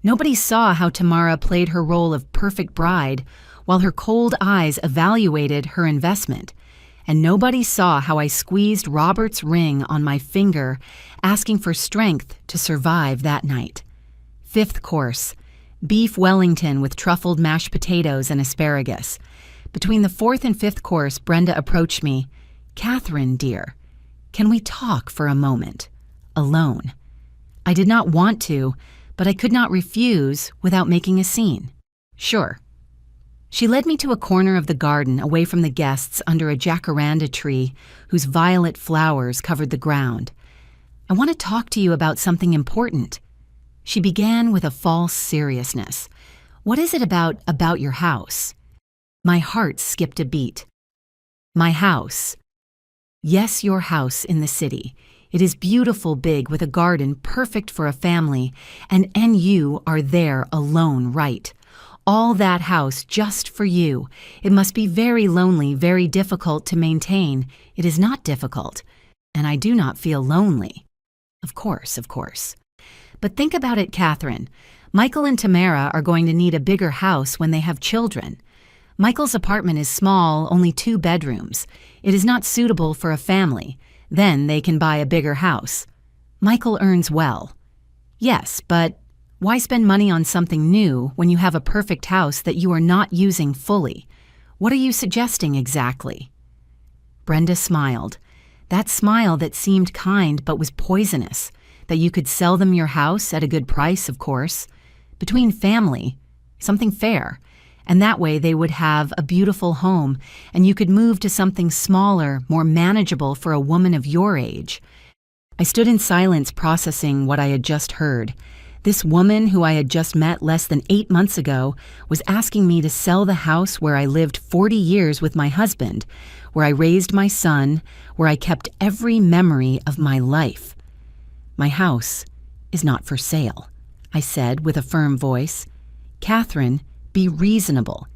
Nobody saw how Tamara played her role of perfect bride, while her cold eyes evaluated her investment. And nobody saw how I squeezed Robert's ring on my finger, asking for strength to survive that night. Fifth course, beef Wellington with truffled mashed potatoes and asparagus. Between the fourth and fifth course, Brenda approached me. Catherine, dear, can we talk for a moment? Alone. I did not want to, but I could not refuse without making a scene. Sure. She led me to a corner of the garden away from the guests under a jacaranda tree whose violet flowers covered the ground. I want to talk to you about something important. She began with a false seriousness. What is it about your house? My heart skipped a beat. My house. Yes, your house in the city. It is beautiful big with a garden perfect for a family, and you are there alone, right? All that house just for you. It must be very lonely, very difficult to maintain. It is not difficult, and I do not feel lonely. Of course, of course. But think about it, Catherine. Michael and Tamara are going to need a bigger house when they have children. Michael's apartment is small, only 2 bedrooms. It is not suitable for a family. Then they can buy a bigger house. Michael earns well. Yes, but why spend money on something new when you have a perfect house that you are not using fully? What are you suggesting exactly? Brenda smiled. That smile that seemed kind but was poisonous. That you could sell them your house at a good price, of course. Between family, something fair. And that way they would have a beautiful home, and you could move to something smaller, more manageable for a woman of your age. I stood in silence processing what I had just heard. This woman who I had just met less than 8 months ago was asking me to sell the house where I lived 40 years with my husband, where I raised my son, where I kept every memory of my life. My house is not for sale, I said with a firm voice. Catherine, be reasonable.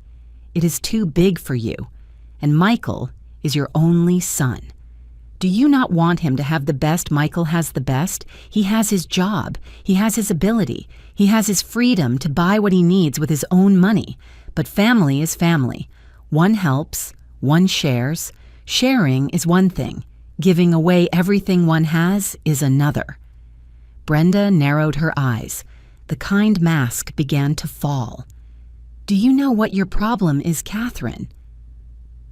It is too big for you, and Michael is your only son. Do you not want him to have the best Michael has the best? He has his job. He has his ability. He has his freedom to buy what he needs with his own money. But family is family. One helps, one shares. Sharing is one thing. Giving away everything one has is another. Brenda narrowed her eyes. The kind mask began to fall. Do you know what your problem is, Catherine?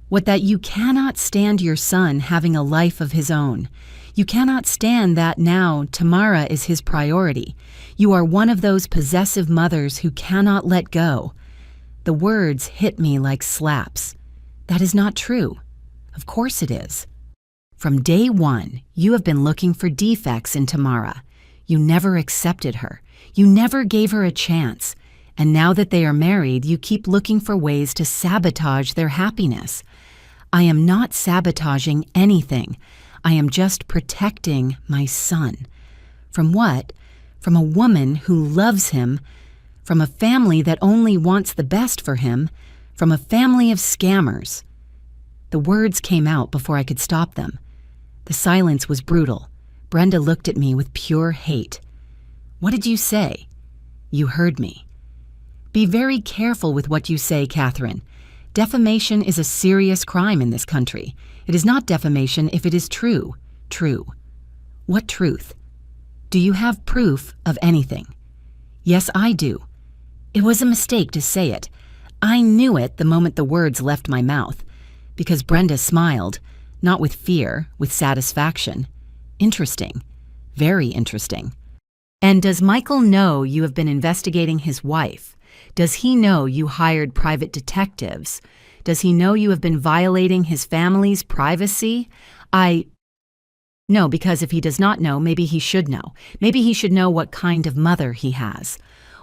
What, that you cannot stand your son having a life of his own. You cannot stand that now Tamara is his priority. You are one of those possessive mothers who cannot let go. The words hit me like slaps. That is not true. Of course it is. From day one, you have been looking for defects in Tamara. You never accepted her. You never gave her a chance. And now that they are married, you keep looking for ways to sabotage their happiness. I am not sabotaging anything. I am just protecting my son. From what? From a woman who loves him, from a family that only wants the best for him, from a family of scammers. The words came out before I could stop them. The silence was brutal. Brenda looked at me with pure hate. What did you say? You heard me. Be very careful with what you say, Catherine. Defamation is a serious crime in this country. It is not defamation if it is true. True. What truth? Do you have proof of anything? Yes, I do. It was a mistake to say it. I knew it the moment the words left my mouth, because Brenda smiled, not with fear, with satisfaction. Interesting. Very interesting. And does Michael know you have been investigating his wife? Does he know you hired private detectives? Does he know you have been violating his family's privacy? No, because if he does not know, maybe he should know. Maybe he should know what kind of mother he has.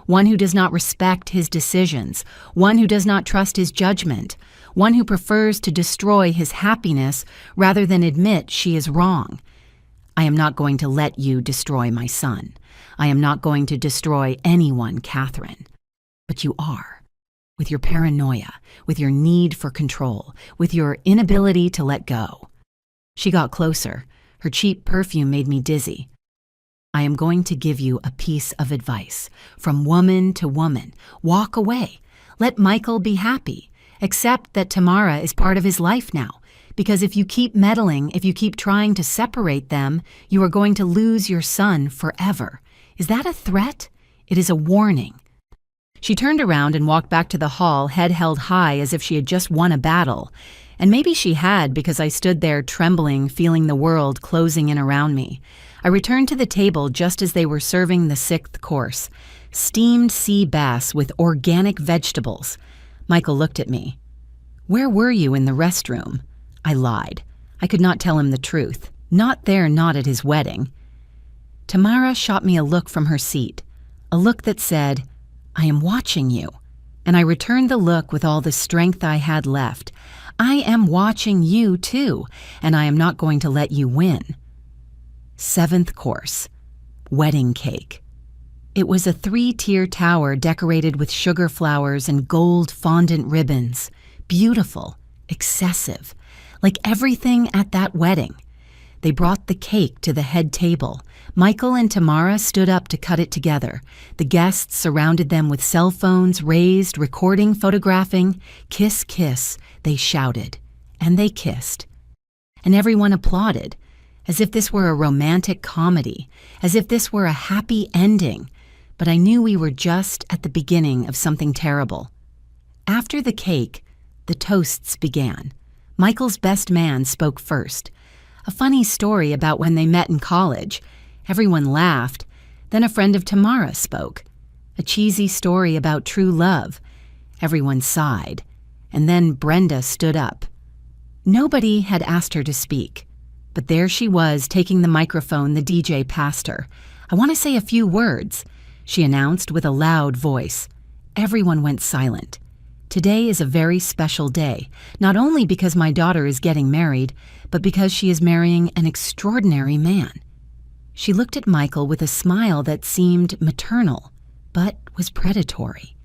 One who does not respect his decisions. One who does not trust his judgment. One who prefers to destroy his happiness rather than admit she is wrong. I am not going to let you destroy my son. I am not going to destroy anyone, Catherine. But you are, with your paranoia, with your need for control, with your inability to let go. She got closer. Her cheap perfume made me dizzy. I am going to give you a piece of advice. From woman to woman, walk away. Let Michael be happy. Accept that Tamara is part of his life now. Because if you keep meddling, if you keep trying to separate them, you are going to lose your son forever. Is that a threat? It is a warning. She turned around and walked back to the hall, head held high as if she had just won a battle. And maybe she had, because I stood there trembling, feeling the world closing in around me. I returned to the table just as they were serving the 6th course. Steamed sea bass with organic vegetables. Michael looked at me. Where were you in the restroom? I lied. I could not tell him the truth. Not there, not at his wedding. Tamara shot me a look from her seat. A look that said, I am watching you. And I returned the look with all the strength I had left. I am watching you too, and I am not going to let you win. 7th course. Wedding cake. It was a 3-tier tower decorated with sugar flowers and gold fondant ribbons. Beautiful. Excessive. Like everything at that wedding. They brought the cake to the head table. Michael and Tamara stood up to cut it together. The guests surrounded them with cell phones, raised, recording, photographing. Kiss, kiss, they shouted. And they kissed. And everyone applauded, as if this were a romantic comedy, as if this were a happy ending. But I knew we were just at the beginning of something terrible. After the cake, the toasts began. Michael's best man spoke first. A funny story about when they met in college. Everyone laughed. Then a friend of Tamara spoke. A cheesy story about true love. Everyone sighed. And then Brenda stood up. Nobody had asked her to speak. But there she was, taking the microphone the DJ passed her. I want to say a few words, she announced with a loud voice. Everyone went silent. Today is a very special day, not only because my daughter is getting married, but because she is marrying an extraordinary man. She looked at Michael with a smile that seemed maternal, but was predatory.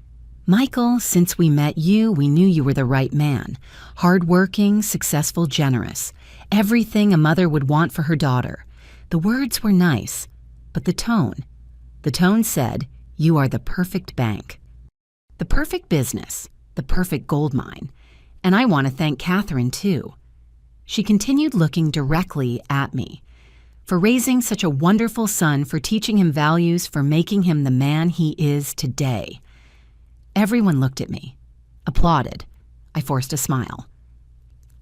Michael, since we met you, we knew you were the right man. Hardworking, successful, generous. everything a mother would want for her daughter. The words were nice, but the tone said, "You are the perfect bank, the perfect business, the perfect gold mine. And I want to thank Catherine, too." She continued looking directly at me. "For raising such a wonderful son, for teaching him values, for making him the man he is today." Everyone looked at me, applauded. I forced a smile.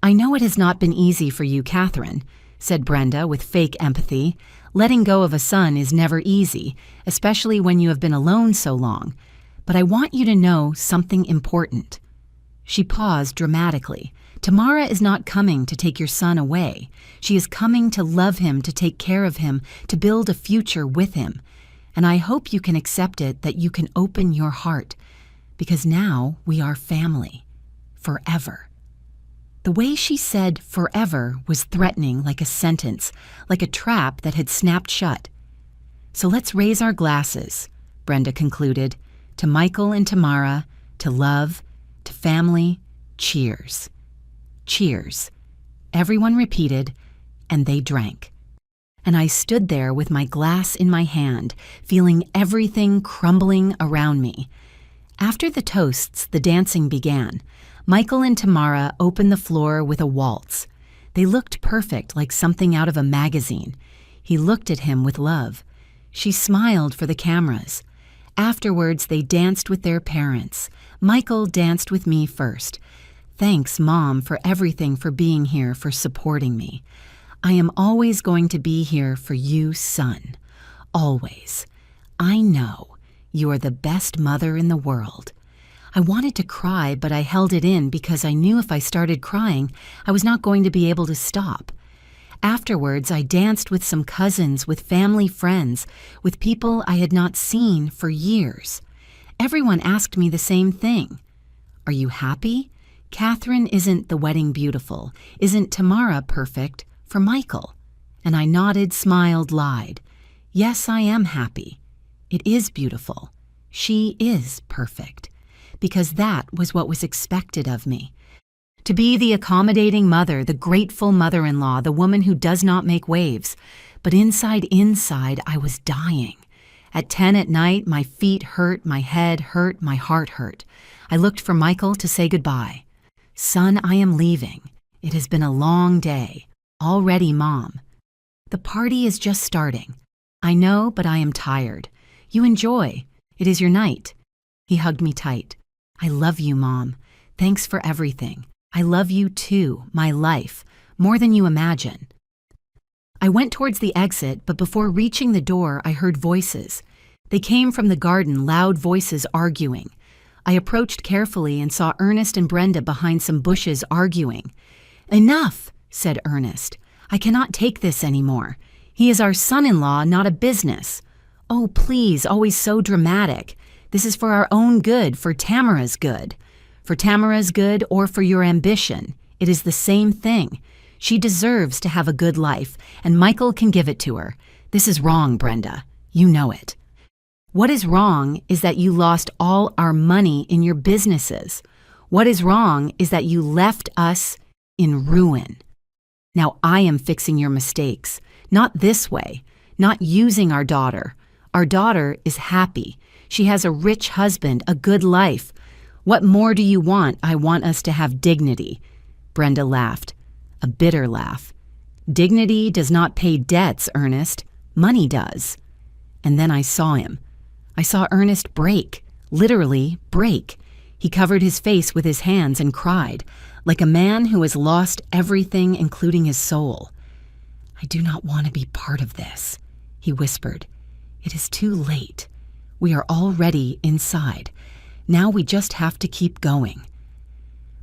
"I know it has not been easy for you, Catherine," said Brenda with fake empathy. "Letting go of a son is never easy, especially when you have been alone so long. But I want you to know something important." She paused dramatically. "Tamara is not coming to take your son away. She is coming to love him, to take care of him, to build a future with him. And I hope you can accept it, that you can open your heart, because now we are family. Forever." The way she said forever was threatening, like a sentence, like a trap that had snapped shut. "So let's raise our glasses," Brenda concluded, "to Michael and Tamara, to love, to family. Cheers." Cheers. Everyone repeated, and they drank. And I stood there with my glass in my hand, feeling everything crumbling around me. After the toasts, the dancing began. Michael and Tamara opened the floor with a waltz. They looked perfect, like something out of a magazine. He looked at him with love. She smiled for the cameras. Afterwards, they danced with their parents. Michael danced with me first. "Thanks, Mom, for everything, for being here, for supporting me. I am always going to be here for you, son. Always. I know you are the best mother in the world." I wanted to cry, but I held it in because I knew if I started crying, I was not going to be able to stop. Afterwards, I danced with some cousins, with family friends, with people I had not seen for years. Everyone asked me the same thing. "Are you happy? Catherine, isn't the wedding beautiful? Isn't Tamara perfect for Michael?" And I nodded, smiled, lied. "Yes, I am happy. It is beautiful. She is perfect." Because that was what was expected of me. To be the accommodating mother, the grateful mother-in-law, the woman who does not make waves. But inside, I was dying. At 10 at night, my feet hurt, my head hurt, my heart hurt. I looked for Michael to say goodbye. "Son, I am leaving. It has been a long day. Already, Mom. The party is just starting. I know, but I am tired. You enjoy. It is your night." He hugged me tight. "I love you, Mom. Thanks for everything. I love you too, my life, more than you imagine." I went towards the exit, but before reaching the door, I heard voices. They came from the garden, loud voices arguing. I approached carefully and saw Ernest and Brenda behind some bushes arguing. "Enough," said Ernest. "I cannot take this anymore. He is our son-in-law, not a business." "Oh, please, always so dramatic. This is for our own good, for Tamara's good. For Tamara's good or for your ambition. It is the same thing. She deserves to have a good life, and Michael can give it to her. This is wrong, Brenda. You know it. What is wrong is that you lost all our money in your businesses. What is wrong is that you left us in ruin. Now I am fixing your mistakes. Not this way. Not using our daughter. Our daughter is happy. She has a rich husband, a good life. What more do you want? I want us to have dignity." Brenda laughed, a bitter laugh. "Dignity does not pay debts, Ernest. Money does." And then I saw him. I saw Ernest break, literally break. He covered his face with his hands and cried, like a man who has lost everything, including his soul. "I do not want to be part of this," he whispered. "It is too late. We are already inside. Now we just have to keep going."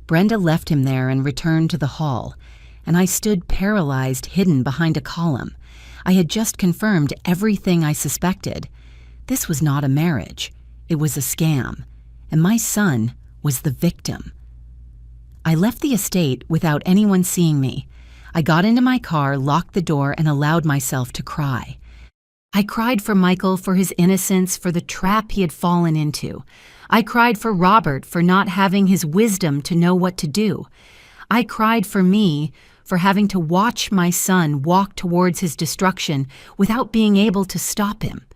Brenda left him there and returned to the hall, and I stood paralyzed, hidden behind a column. I had just confirmed everything I suspected. This was not a marriage. It was a scam, and my son was the victim. I left the estate without anyone seeing me. I got into my car, locked the door, and allowed myself to cry. I cried for Michael, for his innocence, for the trap he had fallen into. I cried for Robert for not having his wisdom to know what to do. I cried for me, for having to watch my son walk towards his destruction without being able to stop him.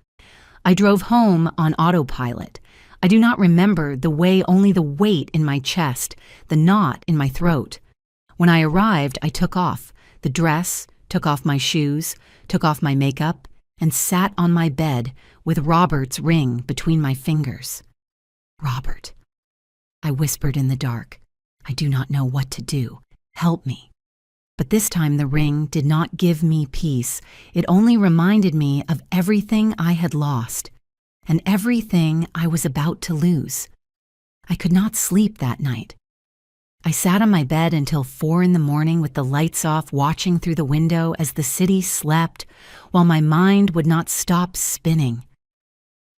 I drove home on autopilot. I do not remember the way, only the weight in my chest, the knot in my throat. When I arrived, I took off the dress, took off my shoes, took off my makeup, and sat on my bed with Robert's ring between my fingers. "Robert," I whispered in the dark. "I do not know what to do. Help me." But this time the ring did not give me peace. It only reminded me of everything I had lost and everything I was about to lose. I could not sleep that night. I sat on my bed until 4 a.m. with the lights off, watching through the window as the city slept, while my mind would not stop spinning.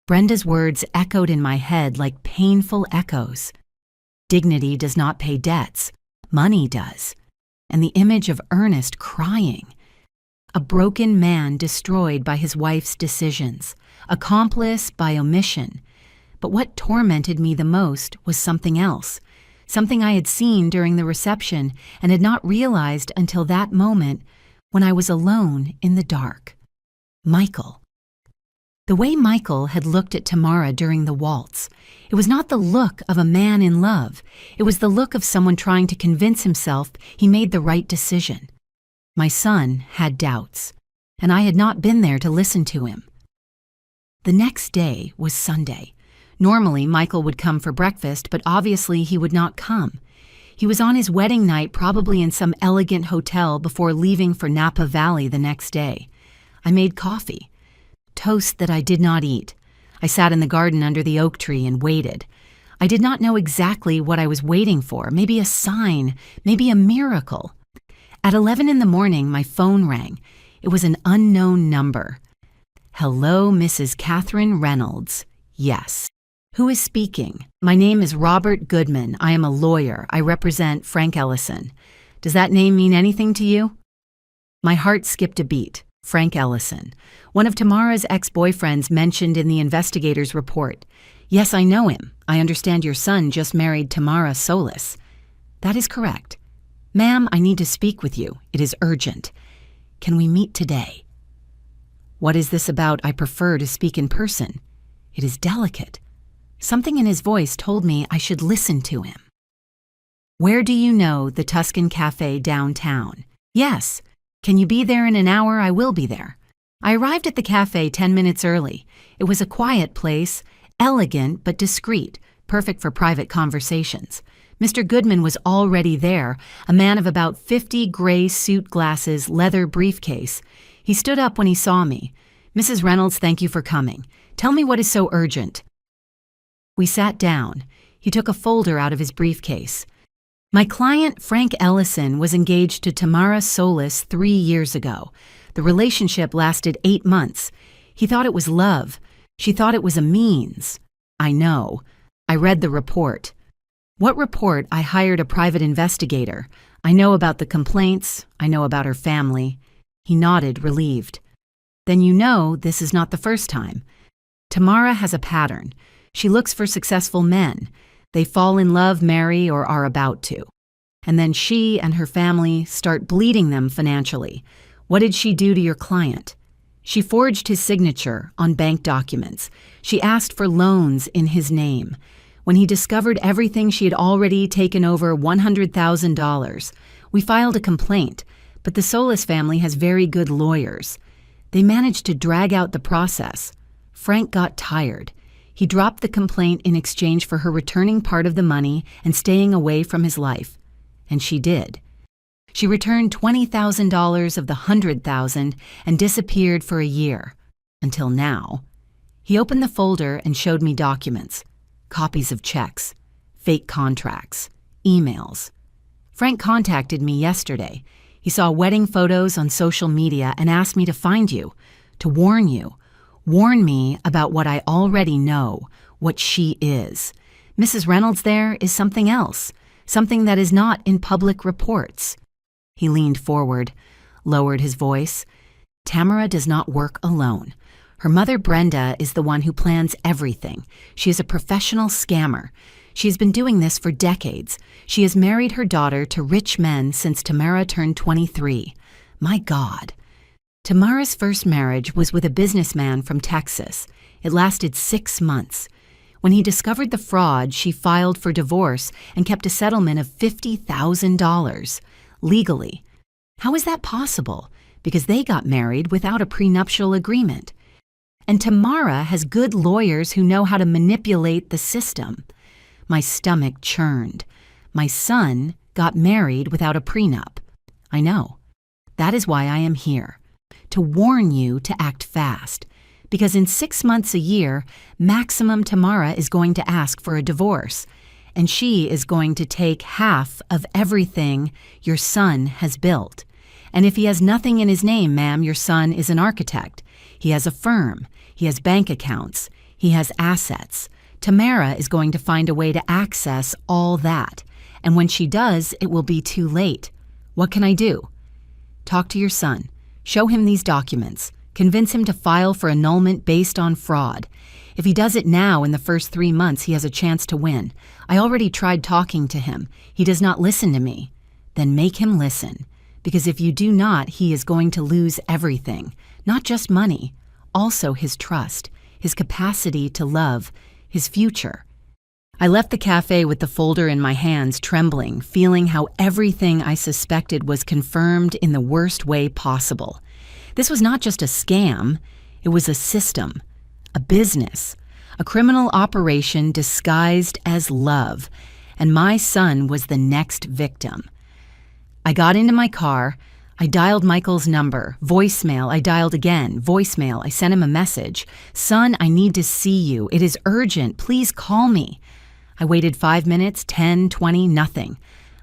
Brenda's words echoed in my head like painful echoes. Dignity does not pay debts, money does. And the image of Ernest crying. A broken man destroyed by his wife's decisions, accomplice by omission. But what tormented me the most was something else, something I had seen during the reception and had not realized until that moment when I was alone in the dark. Michael. The way Michael had looked at Tamara during the waltz. It was not the look of a man in love. It was the look of someone trying to convince himself he made the right decision. My son had doubts, and I had not been there to listen to him. The next day was Sunday. Normally, Michael would come for breakfast, but obviously he would not come. He was on his wedding night, probably in some elegant hotel before leaving for Napa Valley the next day. I made coffee. Toast that I did not eat. I sat in the garden under the oak tree and waited. I did not know exactly what I was waiting for, maybe a sign, maybe a miracle. At 11 a.m, my phone rang. It was an unknown number. "Hello, Mrs. Catherine Reynolds." "Yes." "Who is speaking?" "My name is Robert Goodman. I am a lawyer. I represent Frank Ellison." "Does that name mean anything to you?" My heart skipped a beat. Frank Ellison, one of Tamara's ex-boyfriends mentioned in the investigator's report. "Yes, I know him. I understand your son just married Tamara Solis." "That is correct." "Ma'am, I need to speak with you. It is urgent. Can we meet today?" "What is this about? I prefer to speak in person." "It is delicate." Something in his voice told me I should listen to him. "Where do you know the Tuscan Cafe downtown?" "Yes." "Can you be there in an hour? I will be there." I arrived at the cafe 10 minutes early. It was a quiet place, elegant but discreet, perfect for private conversations. Mr. Goodman was already there, a man of about 50, gray suit glasses, leather briefcase. He stood up when he saw me. "Mrs. Reynolds, thank you for coming. Tell me what is so urgent." We sat down. He took a folder out of his briefcase. My client, Frank Ellison, was engaged to Tamara Solis 3 years ago. The relationship lasted 8 months. He thought it was love. She thought it was a means. I know. I read the report. "What report?" "I hired a private investigator. I know about the complaints. I know about her family." He nodded, relieved. "Then you know this is not the first time. Tamara has a pattern. She looks for successful men. They fall in love, marry, or are about to. And then she and her family start bleeding them financially. What did she do to your client?" "She forged his signature on bank documents. She asked for loans in his name. When he discovered everything, she had already taken over $100,000. We filed a complaint, but the Solis family has very good lawyers. They managed to drag out the process. Frank got tired. He dropped the complaint in exchange for her returning part of the money and staying away from his life. And she did. She returned $20,000 of the $100,000 and disappeared for a year. Until now. He opened the folder and showed me documents. Copies of checks, fake contracts, emails. Frank contacted me yesterday. He saw wedding photos on social media and asked me to find you, to warn you. Warn me about what I already know, what she is. Mrs. Reynolds there is something else, something that is not in public reports. He leaned forward, lowered his voice. Tamara does not work alone. Her mother, Brenda, is the one who plans everything. She is a professional scammer. She has been doing this for decades. She has married her daughter to rich men since Tamara turned 23. My God. Tamara's first marriage was with a businessman from Texas. It lasted 6 months. When he discovered the fraud, she filed for divorce and kept a settlement of $50,000 legally. How is that possible? Because they got married without a prenuptial agreement. And Tamara has good lawyers who know how to manipulate the system. My stomach churned. My son got married without a prenup. I know. That is why I am here, to warn you to act fast. Because in 6 months a year, maximum Tamara is going to ask for a divorce, and she is going to take half of everything your son has built. And if he has nothing in his name, ma'am, your son is an architect. He has a firm. He has bank accounts. He has assets. Tamara is going to find a way to access all that. And when she does, it will be too late. What can I do? Talk to your son. Show him these documents. Convince him to file for annulment based on fraud. If he does it now in the first 3 months, he has a chance to win. I already tried talking to him. He does not listen to me. Then make him listen. Because if you do not, he is going to lose everything. Not just money, also his trust, his capacity to love, his future. I left the cafe with the folder in my hands, trembling, feeling how everything I suspected was confirmed in the worst way possible. This was not just a scam, it was a system, a business, a criminal operation disguised as love, and my son was the next victim. I got into my car. I dialed Michael's number. Voicemail. I dialed again. Voicemail. I sent him a message. Son, I need to see you. It is urgent. Please call me. I waited 5 minutes, 10, 20, nothing.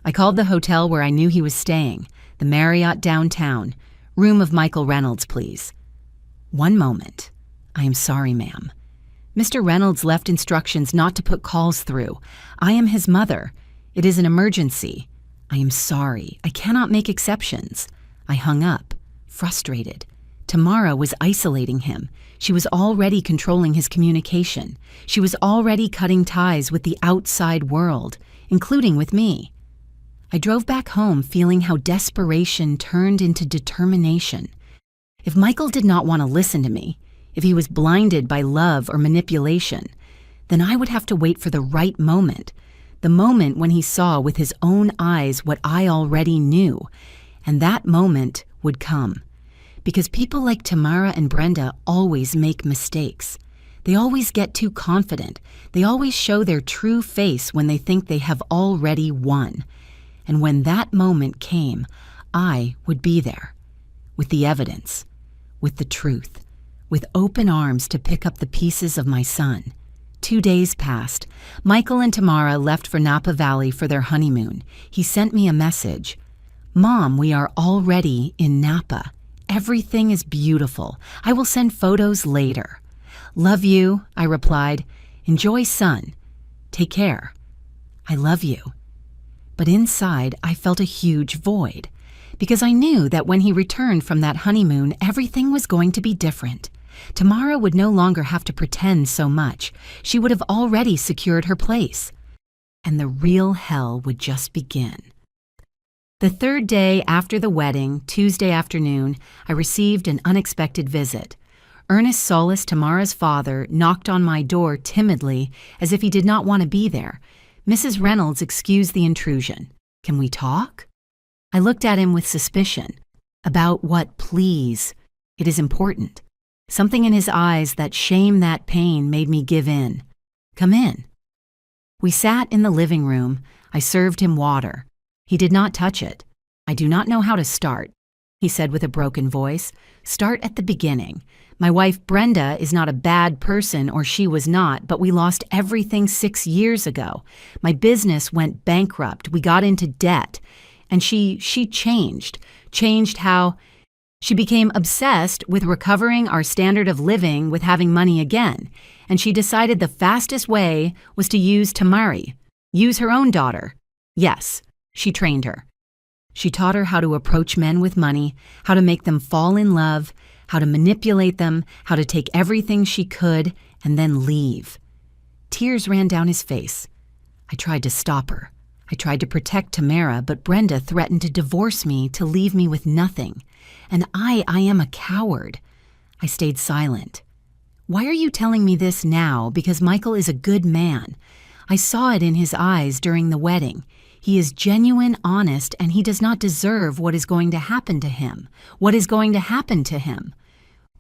I called the hotel where I knew he was staying, the Marriott downtown. Room of Michael Reynolds, please. 1 moment. I am sorry, ma'am. Mr. Reynolds left instructions not to put calls through. I am his mother. It is an emergency. I am sorry. I cannot make exceptions. I hung up, frustrated. Tamara was isolating him. She was already controlling his communication. She was already cutting ties with the outside world, including with me. I drove back home feeling how desperation turned into determination. If Michael did not want to listen to me, if he was blinded by love or manipulation, then I would have to wait for the right moment, the moment when he saw with his own eyes what I already knew, and that moment would come. Because people like Tamara and Brenda always make mistakes. They always get too confident. They always show their true face when they think they have already won. And when that moment came, I would be there, with the evidence, with the truth, with open arms to pick up the pieces of my son. 2 days passed. Michael and Tamara left for Napa Valley for their honeymoon. He sent me a message. Mom, we are already in Napa. Everything is beautiful. I will send photos later. Love you, I replied. Enjoy, son. Take care. I love you. But inside, I felt a huge void, because I knew that when he returned from that honeymoon, everything was going to be different. Tamara would no longer have to pretend so much. She would have already secured her place. And the real hell would just begin. The 3rd day after the wedding, Tuesday afternoon, I received an unexpected visit. Ernest Solis, Tamara's father, knocked on my door timidly, as if he did not want to be there. Mrs. Reynolds excused the intrusion. Can we talk? I looked at him with suspicion. About what, please? It is important. Something in his eyes, that shame, that pain, made me give in. Come in. We sat in the living room. I served him water. He did not touch it. I do not know how to start, he said with a broken voice. Start at the beginning. My wife Brenda is not a bad person, or she was not, but we lost everything 6 years ago. My business went bankrupt. We got into debt. And she changed how she became obsessed with recovering our standard of living, with having money again. And she decided the fastest way was to use Tamari, use her own daughter. Yes, she trained her. She taught her how to approach men with money, how to make them fall in love, how to manipulate them, how to take everything she could and then leave. Tears ran down his face. I tried to stop her. I tried to protect Tamara, but Brenda threatened to divorce me, to leave me with nothing. And I am a coward. I stayed silent. Why are you telling me this now? Because Michael is a good man. I saw it in his eyes during the wedding. He is genuine, honest, and he does not deserve what is going to happen to him. What is going to happen to him?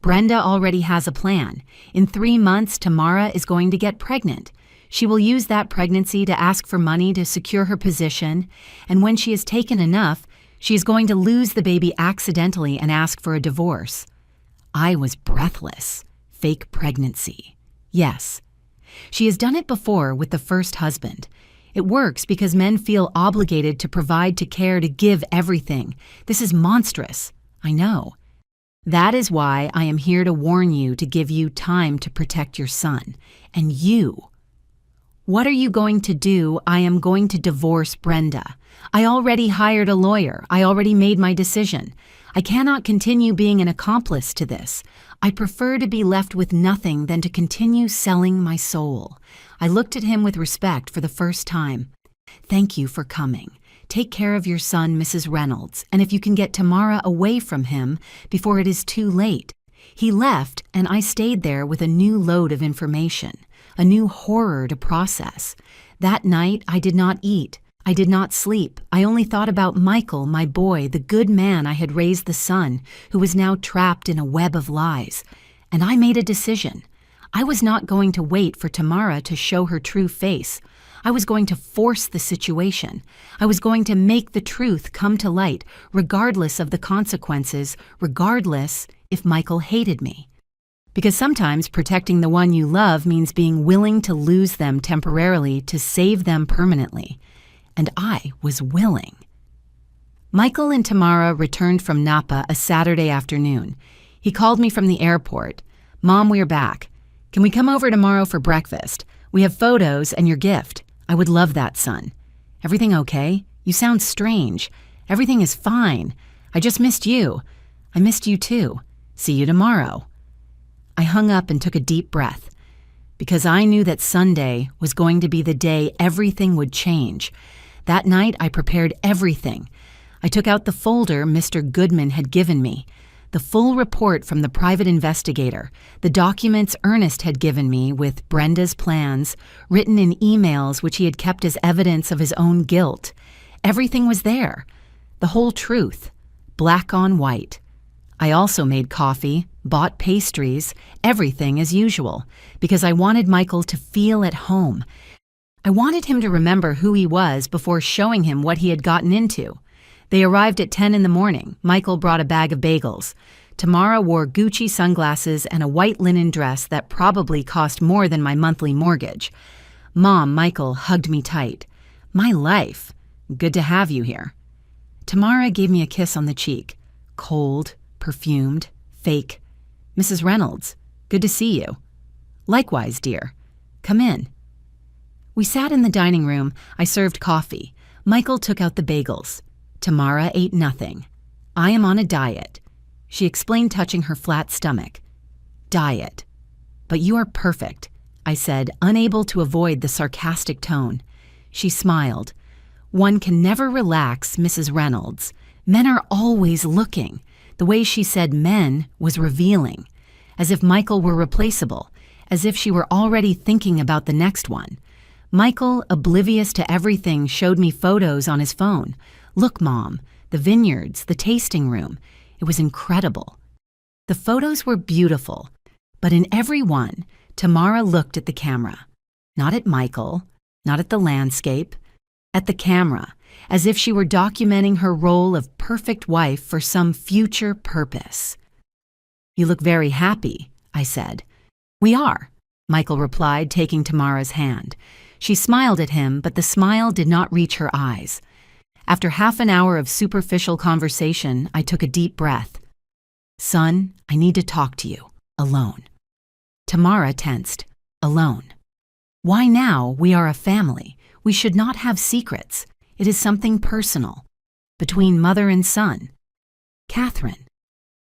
Brenda already has a plan. In 3 months, Tamara is going to get pregnant. She will use that pregnancy to ask for money to secure her position, and when she has taken enough, she is going to lose the baby accidentally and ask for a divorce. I was breathless. Fake pregnancy. Yes. She has done it before with the first husband. It works because men feel obligated to provide, to care, to give everything. This is monstrous. I know. That is why I am here to warn you, to give you time to protect your son. And you. What are you going to do? I am going to divorce Brenda. I already hired a lawyer. I already made my decision. I cannot continue being an accomplice to this. I prefer to be left with nothing than to continue selling my soul. I looked at him with respect for the first time. Thank you for coming. Take care of your son, Mrs. Reynolds, and if you can get Tamara away from him before it is too late. He left, and I stayed there with a new load of information, a new horror to process. That night, I did not eat. I did not sleep. I only thought about Michael, my boy, the good man I had raised the son, who was now trapped in a web of lies. And I made a decision. I was not going to wait for Tamara to show her true face. I was going to force the situation. I was going to make the truth come to light, regardless of the consequences, regardless if Michael hated me. Because sometimes protecting the one you love means being willing to lose them temporarily to save them permanently. And I was willing. Michael and Tamara returned from Napa a Saturday afternoon. He called me from the airport. Mom, we're back. Can we come over tomorrow for breakfast? We have photos and your gift. I would love that, son. Everything okay? You sound strange. Everything is fine. I just missed you. I missed you too. See you tomorrow. I hung up and took a deep breath, because I knew that Sunday was going to be the day everything would change. That night, I prepared everything. I took out the folder Mr. Goodman had given me, the full report from the private investigator, the documents Ernest had given me with Brenda's plans, written in emails which he had kept as evidence of his own guilt. Everything was there, the whole truth, black on white. I also made coffee, bought pastries, everything as usual, because I wanted Michael to feel at home. I wanted him to remember who he was before showing him what he had gotten into. They arrived at 10 in the morning. Michael brought a bag of bagels. Tamara wore Gucci sunglasses and a white linen dress that probably cost more than my monthly mortgage. Mom, Michael hugged me tight. My life. Good to have you here. Tamara gave me a kiss on the cheek. Cold, perfumed, fake. Mrs. Reynolds, good to see you. Likewise, dear. Come in. We sat in the dining room. I served coffee. Michael took out the bagels. Tamara ate nothing. I am on a diet, she explained, touching her flat stomach. Diet. But you are perfect, I said, unable to avoid the sarcastic tone. She smiled. One can never relax, Mrs. Reynolds. Men are always looking. The way she said men was revealing. As if Michael were replaceable, as if she were already thinking about the next one. Michael, oblivious to everything, showed me photos on his phone. Look, Mom, the vineyards, the tasting room. It was incredible. The photos were beautiful, but in every one, Tamara looked at the camera. Not at Michael, not at the landscape, at the camera, as if she were documenting her role of perfect wife for some future purpose. You look very happy, I said. We are, Michael replied, taking Tamara's hand. She smiled at him, but the smile did not reach her eyes. After half an hour of superficial conversation, I took a deep breath. Son, I need to talk to you, alone. Tamara tensed. Alone. Why now? We are a family. We should not have secrets. It is something personal. Between mother and son. Catherine.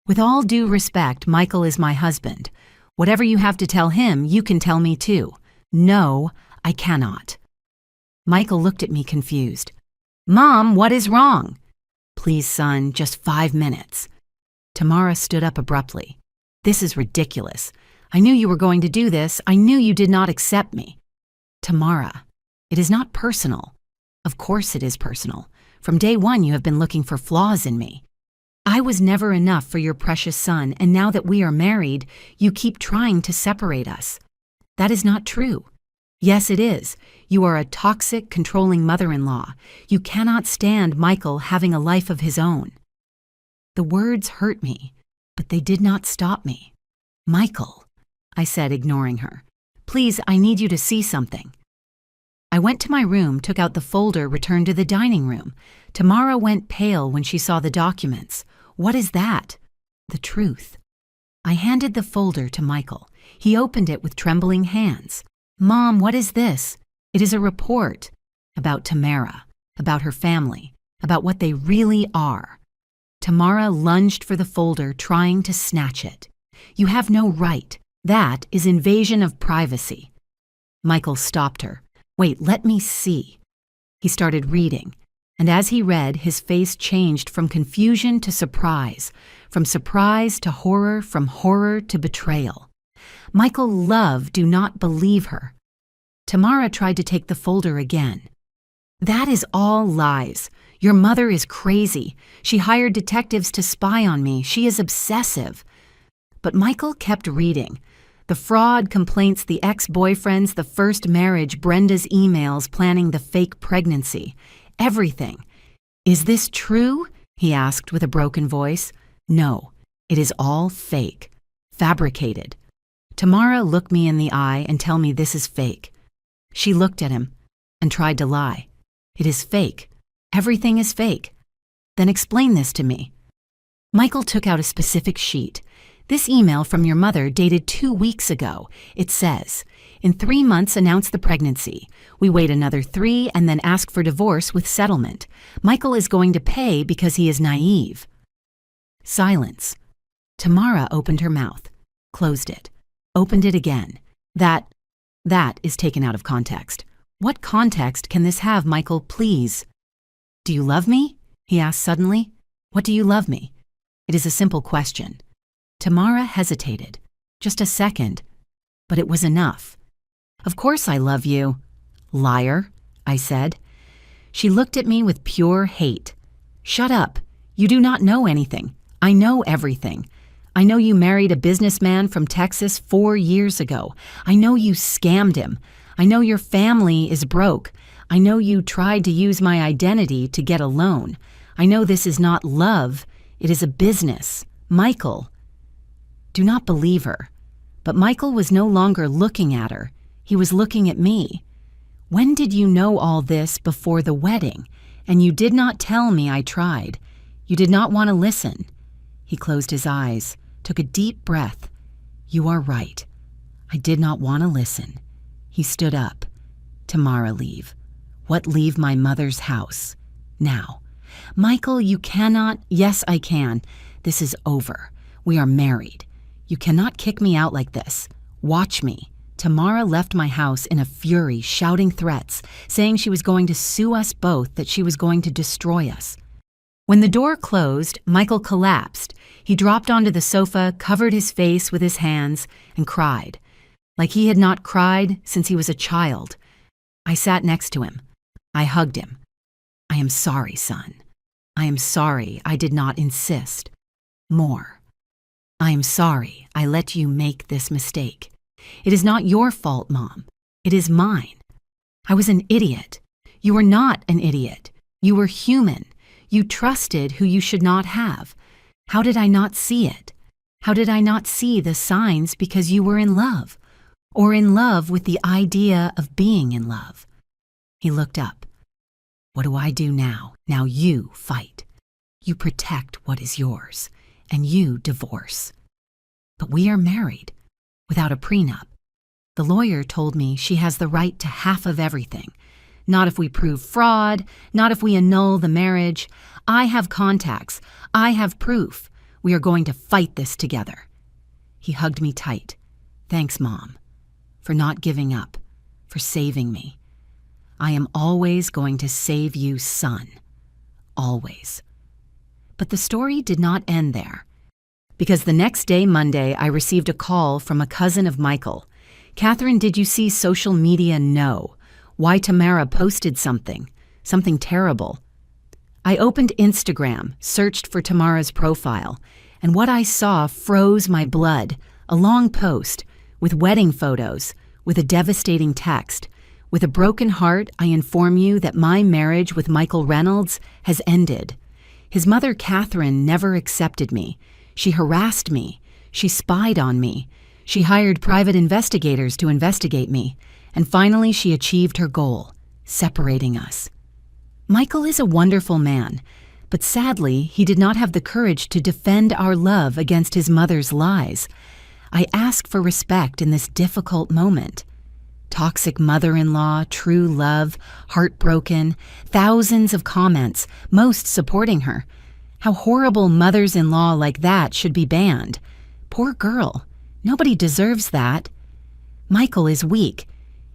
With all due respect, Michael is my husband. Whatever you have to tell him, you can tell me too. No, I cannot. Michael looked at me confused. "Mom, what is wrong?" "Please, son, just 5 minutes." Tamara stood up abruptly. "This is ridiculous. I knew you were going to do this. I knew you did not accept me." "Tamara, it is not personal." "Of course it is personal. From day one you have been looking for flaws in me. I was never enough for your precious son, and now that we are married, you keep trying to separate us. That is not true. Yes, it is. You are a toxic, controlling mother-in-law. You cannot stand Michael having a life of his own." The words hurt me, but they did not stop me. "Michael," I said, ignoring her. "Please, I need you to see something." I went to my room, took out the folder, returned to the dining room. Tamara went pale when she saw the documents. "What is that?" "The truth." I handed the folder to Michael. He opened it with trembling hands. "Mom, what is this?" "It is a report about Tamara, about her family, about what they really are." Tamara lunged for the folder, trying to snatch it. "You have no right. That is invasion of privacy." Michael stopped her. "Wait, let me see." He started reading, and as he read, his face changed from confusion to surprise, from surprise to horror, from horror to betrayal. Michael loved, do not believe her. Tamara tried to take the folder again. "That is all lies. Your mother is crazy. She hired detectives to spy on me. She is obsessive." But Michael kept reading. The fraud complaints, the ex-boyfriends, the first marriage, Brenda's emails planning the fake pregnancy. Everything. "Is this true?" he asked with a broken voice. "No, it is all fake. Fabricated." "Tamara, look me in the eye and tell me this is fake." She looked at him and tried to lie. "It is fake. Everything is fake." "Then explain this to me." Michael took out a specific sheet. "This email from your mother dated 2 weeks ago. It says, 'In 3 months announce the pregnancy. We wait another 3 and then ask for divorce with settlement. Michael is going to pay because he is naive.'" Silence. Tamara opened her mouth, closed it, opened it again. That is taken out of context. "What context can this have, Michael, please?" "Do you love me?" he asked suddenly. "What do you love me?" It is a simple question. Tamara hesitated. Just a second. But it was enough. "Of course I love you." "Liar," I said. She looked at me with pure hate. "Shut up. You do not know anything. I know everything. I know you married a businessman from Texas 4 years ago. I know you scammed him. I know your family is broke. I know you tried to use my identity to get a loan. I know this is not love. It is a business. Michael." Do not believe her. But Michael was no longer looking at her. He was looking at me. "When did you know all this before the wedding? And you did not tell me I tried. You did not want to listen." He closed his eyes, took a deep breath. "You are right. I did not want to listen." He stood up. "Tamara, leave." "What, leave my mother's house?" "Now." "Michael, you cannot." "Yes, I can. This is over. We are married. You cannot kick me out like this. Watch me." Tamara left my house in a fury, shouting threats, saying she was going to sue us both, that she was going to destroy us. When the door closed, Michael collapsed. He dropped onto the sofa, covered his face with his hands, and cried, like he had not cried since he was a child. I sat next to him. I hugged him. "I am sorry, son. I am sorry I did not insist. More. I am sorry I let you make this mistake. It is not your fault, Mom. It is mine. I was an idiot. You were not an idiot. You were human. You trusted who you should not have. How did I not see it? How did I not see the signs because you were in love? Or in love with the idea of being in love?" He looked up. "What do I do now? Now you fight. You protect what is yours, and you divorce. But we are married, without a prenup. The lawyer told me she has the right to half of everything. Not if we prove fraud, not if we annul the marriage. I have contacts. I have proof. We are going to fight this together." He hugged me tight. "Thanks, Mom, for not giving up, for saving me. I am always going to save you, son. Always. But the story did not end there. Because the next day, Monday, I received a call from a cousin of Michael. "Catherine, did you see social media? No. Why Tamara posted something terrible." I opened Instagram, searched for Tamara's profile, and what I saw froze my blood. A long post, with wedding photos, with a devastating text. "With a broken heart, I inform you that my marriage with Michael Reynolds has ended. His mother, Catherine, never accepted me. She harassed me. She spied on me. She hired private investigators to investigate me. And finally, she achieved her goal, separating us. Michael is a wonderful man, but sadly, he did not have the courage to defend our love against his mother's lies. I ask for respect in this difficult moment. Toxic mother-in-law, true love, heartbroken, thousands of comments, most supporting her. How horrible mothers-in-law like that should be banned. Poor girl. Nobody deserves that. Michael is weak.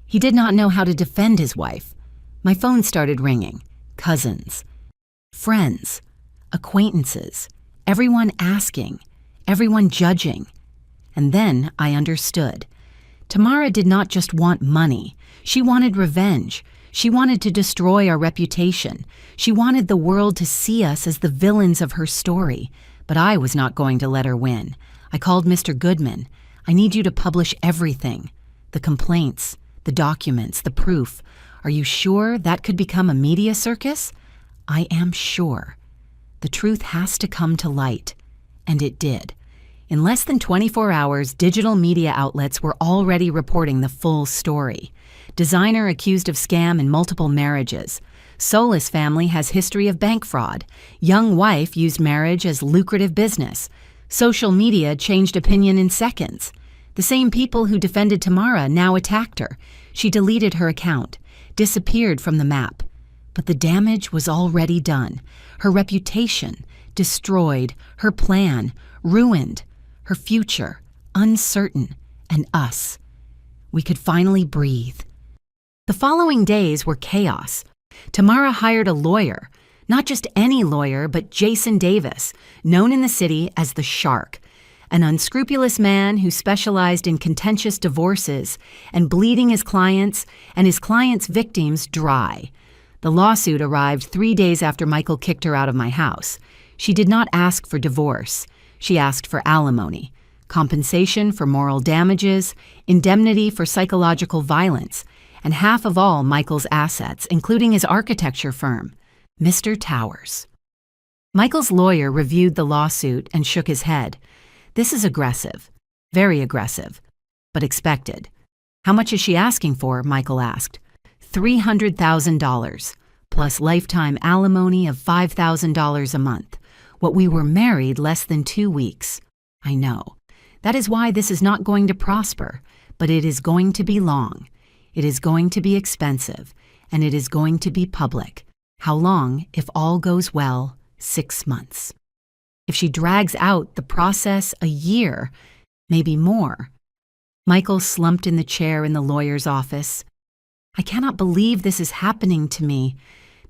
He did not know how to defend his wife. My phone started ringing. Cousins, friends, acquaintances, everyone asking, everyone judging. And then I understood. Tamara did not just want money. She wanted revenge. She wanted to destroy our reputation. She wanted the world to see us as the villains of her story. But I was not going to let her win. I called Mr. Goodman. "I need you to publish everything. The complaints, the documents, the proof. Are you sure that could become a media circus?" "I am sure. The truth has to come to light." And it did. In less than 24 hours, digital media outlets were already reporting the full story. Designer accused of scam in multiple marriages. Solis family has history of bank fraud. Young wife used marriage as lucrative business. Social media changed opinion in seconds. The same people who defended Tamara now attacked her. She deleted her account, disappeared from the map. But the damage was already done. Her reputation destroyed, her plan ruined, her future uncertain, and us. We could finally breathe. The following days were chaos. Tamara hired a lawyer, not just any lawyer, but Jason Davis, known in the city as the Shark, an unscrupulous man who specialized in contentious divorces and bleeding his clients and his clients' victims dry. The lawsuit arrived 3 days after Michael kicked her out of my house. She did not ask for divorce. She asked for alimony, compensation for moral damages, indemnity for psychological violence, and half of all Michael's assets, including his architecture firm, Mr. Towers. Michael's lawyer reviewed the lawsuit and shook his head. "This is aggressive, very aggressive, but expected." "How much is she asking for?" Michael asked. $300,000, plus lifetime alimony of $5,000 a month. What we were married less than 2 weeks. I know. That is why this is not going to prosper, but it is going to be long. It is going to be expensive, and it is going to be public. How long, if all goes well? 6 months. If she drags out the process, a year, maybe more. Michael slumped in the chair in the lawyer's office. "I cannot believe this is happening to me."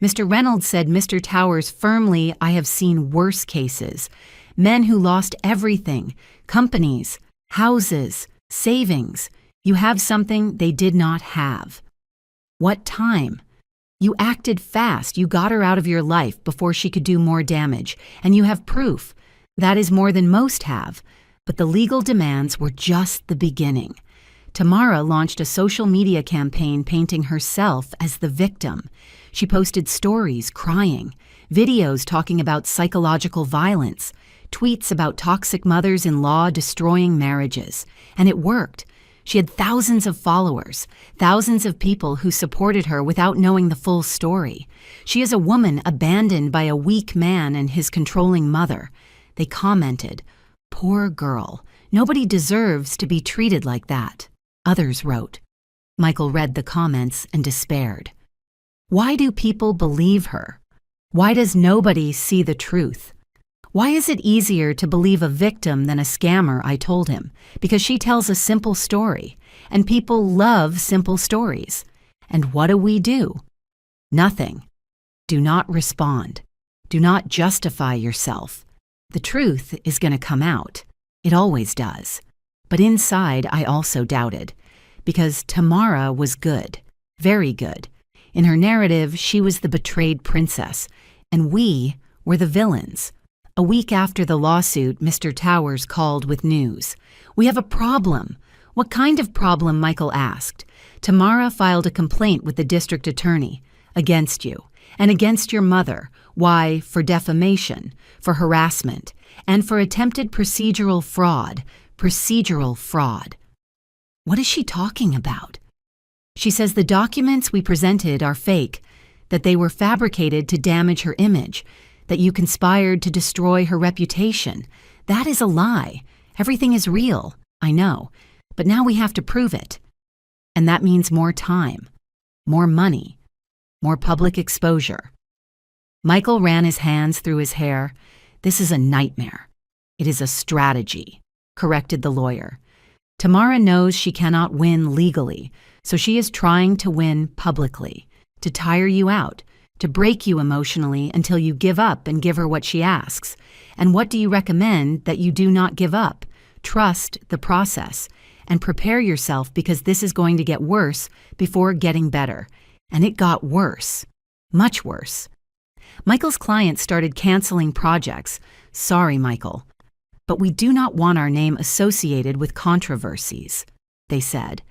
Mr. Reynolds said, "Mr. Towers, firmly, I have seen worse cases. Men who lost everything, companies, houses, savings. You have something they did not have." "What time?" "You acted fast. You got her out of your life before she could do more damage, and you have proof. That is more than most have. But the legal demands were just the beginning." Tamara launched a social media campaign painting herself as the victim. She posted stories crying, videos talking about psychological violence, tweets about toxic mothers-in-law destroying marriages. And it worked. She had thousands of followers, thousands of people who supported her without knowing the full story. She is a woman abandoned by a weak man and his controlling mother. They commented, "Poor girl. Nobody deserves to be treated like that." Others wrote. Michael read the comments and despaired. Why do people believe her? Why does nobody see the truth? Why is it easier to believe a victim than a scammer? I told him. Because she tells a simple story, and people love simple stories. And what do? Nothing. Do not respond. Do not justify yourself. The truth is going to come out. It always does. But inside, I also doubted. Because Tamara was good. Very good. In her narrative, she was the betrayed princess. And we were the villains. A week after the lawsuit, Mr. Towers called with news. "We have a problem." "What kind of problem?" Michael asked. "Tamara filed a complaint with the district attorney. Against you. And against your mother. Why? For defamation, for harassment, and for attempted procedural fraud. Procedural fraud." What is she talking about? She says the documents we presented are fake, that they were fabricated to damage her image, that you conspired to destroy her reputation. That is a lie. Everything is real, I know, but now we have to prove it. And that means more time, more money, more public exposure. Michael ran his hands through his hair. "This is a nightmare. It is a strategy," corrected the lawyer. "Tamara knows she cannot win legally, so she is trying to win publicly, to tire you out, to break you emotionally until you give up and give her what she asks. And what do you recommend that you do not give up? Trust the process and prepare yourself, because this is going to get worse before getting better." And it got worse. Much worse. Michael's clients started canceling projects. "Sorry, Michael, but we do not want our name associated with controversies," they said.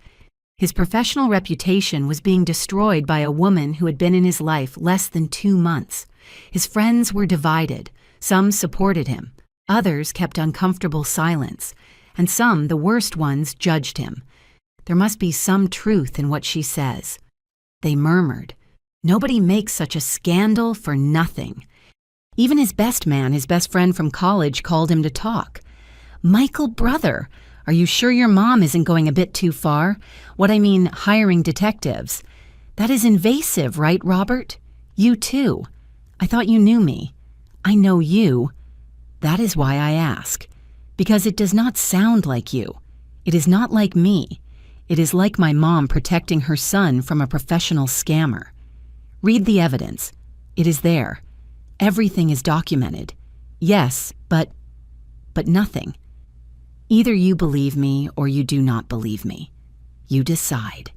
His professional reputation was being destroyed by a woman who had been in his life less than 2 months. His friends were divided. Some supported him. Others kept uncomfortable silence. And some, the worst ones, judged him. There must be some truth in what she says. They murmured. Nobody makes such a scandal for nothing. Even his best man, his best friend from college, called him to talk. "Michael, brother, are you sure your mom isn't going a bit too far? What I mean, hiring detectives. That is invasive, right, Robert? You too. I thought you knew me. I know you. That is why I ask. Because it does not sound like you. It is not like me. It is like my mom protecting her son from a professional scammer. Read the evidence. It is there. Everything is documented. Yes, but nothing. Either you believe me or you do not believe me. You decide."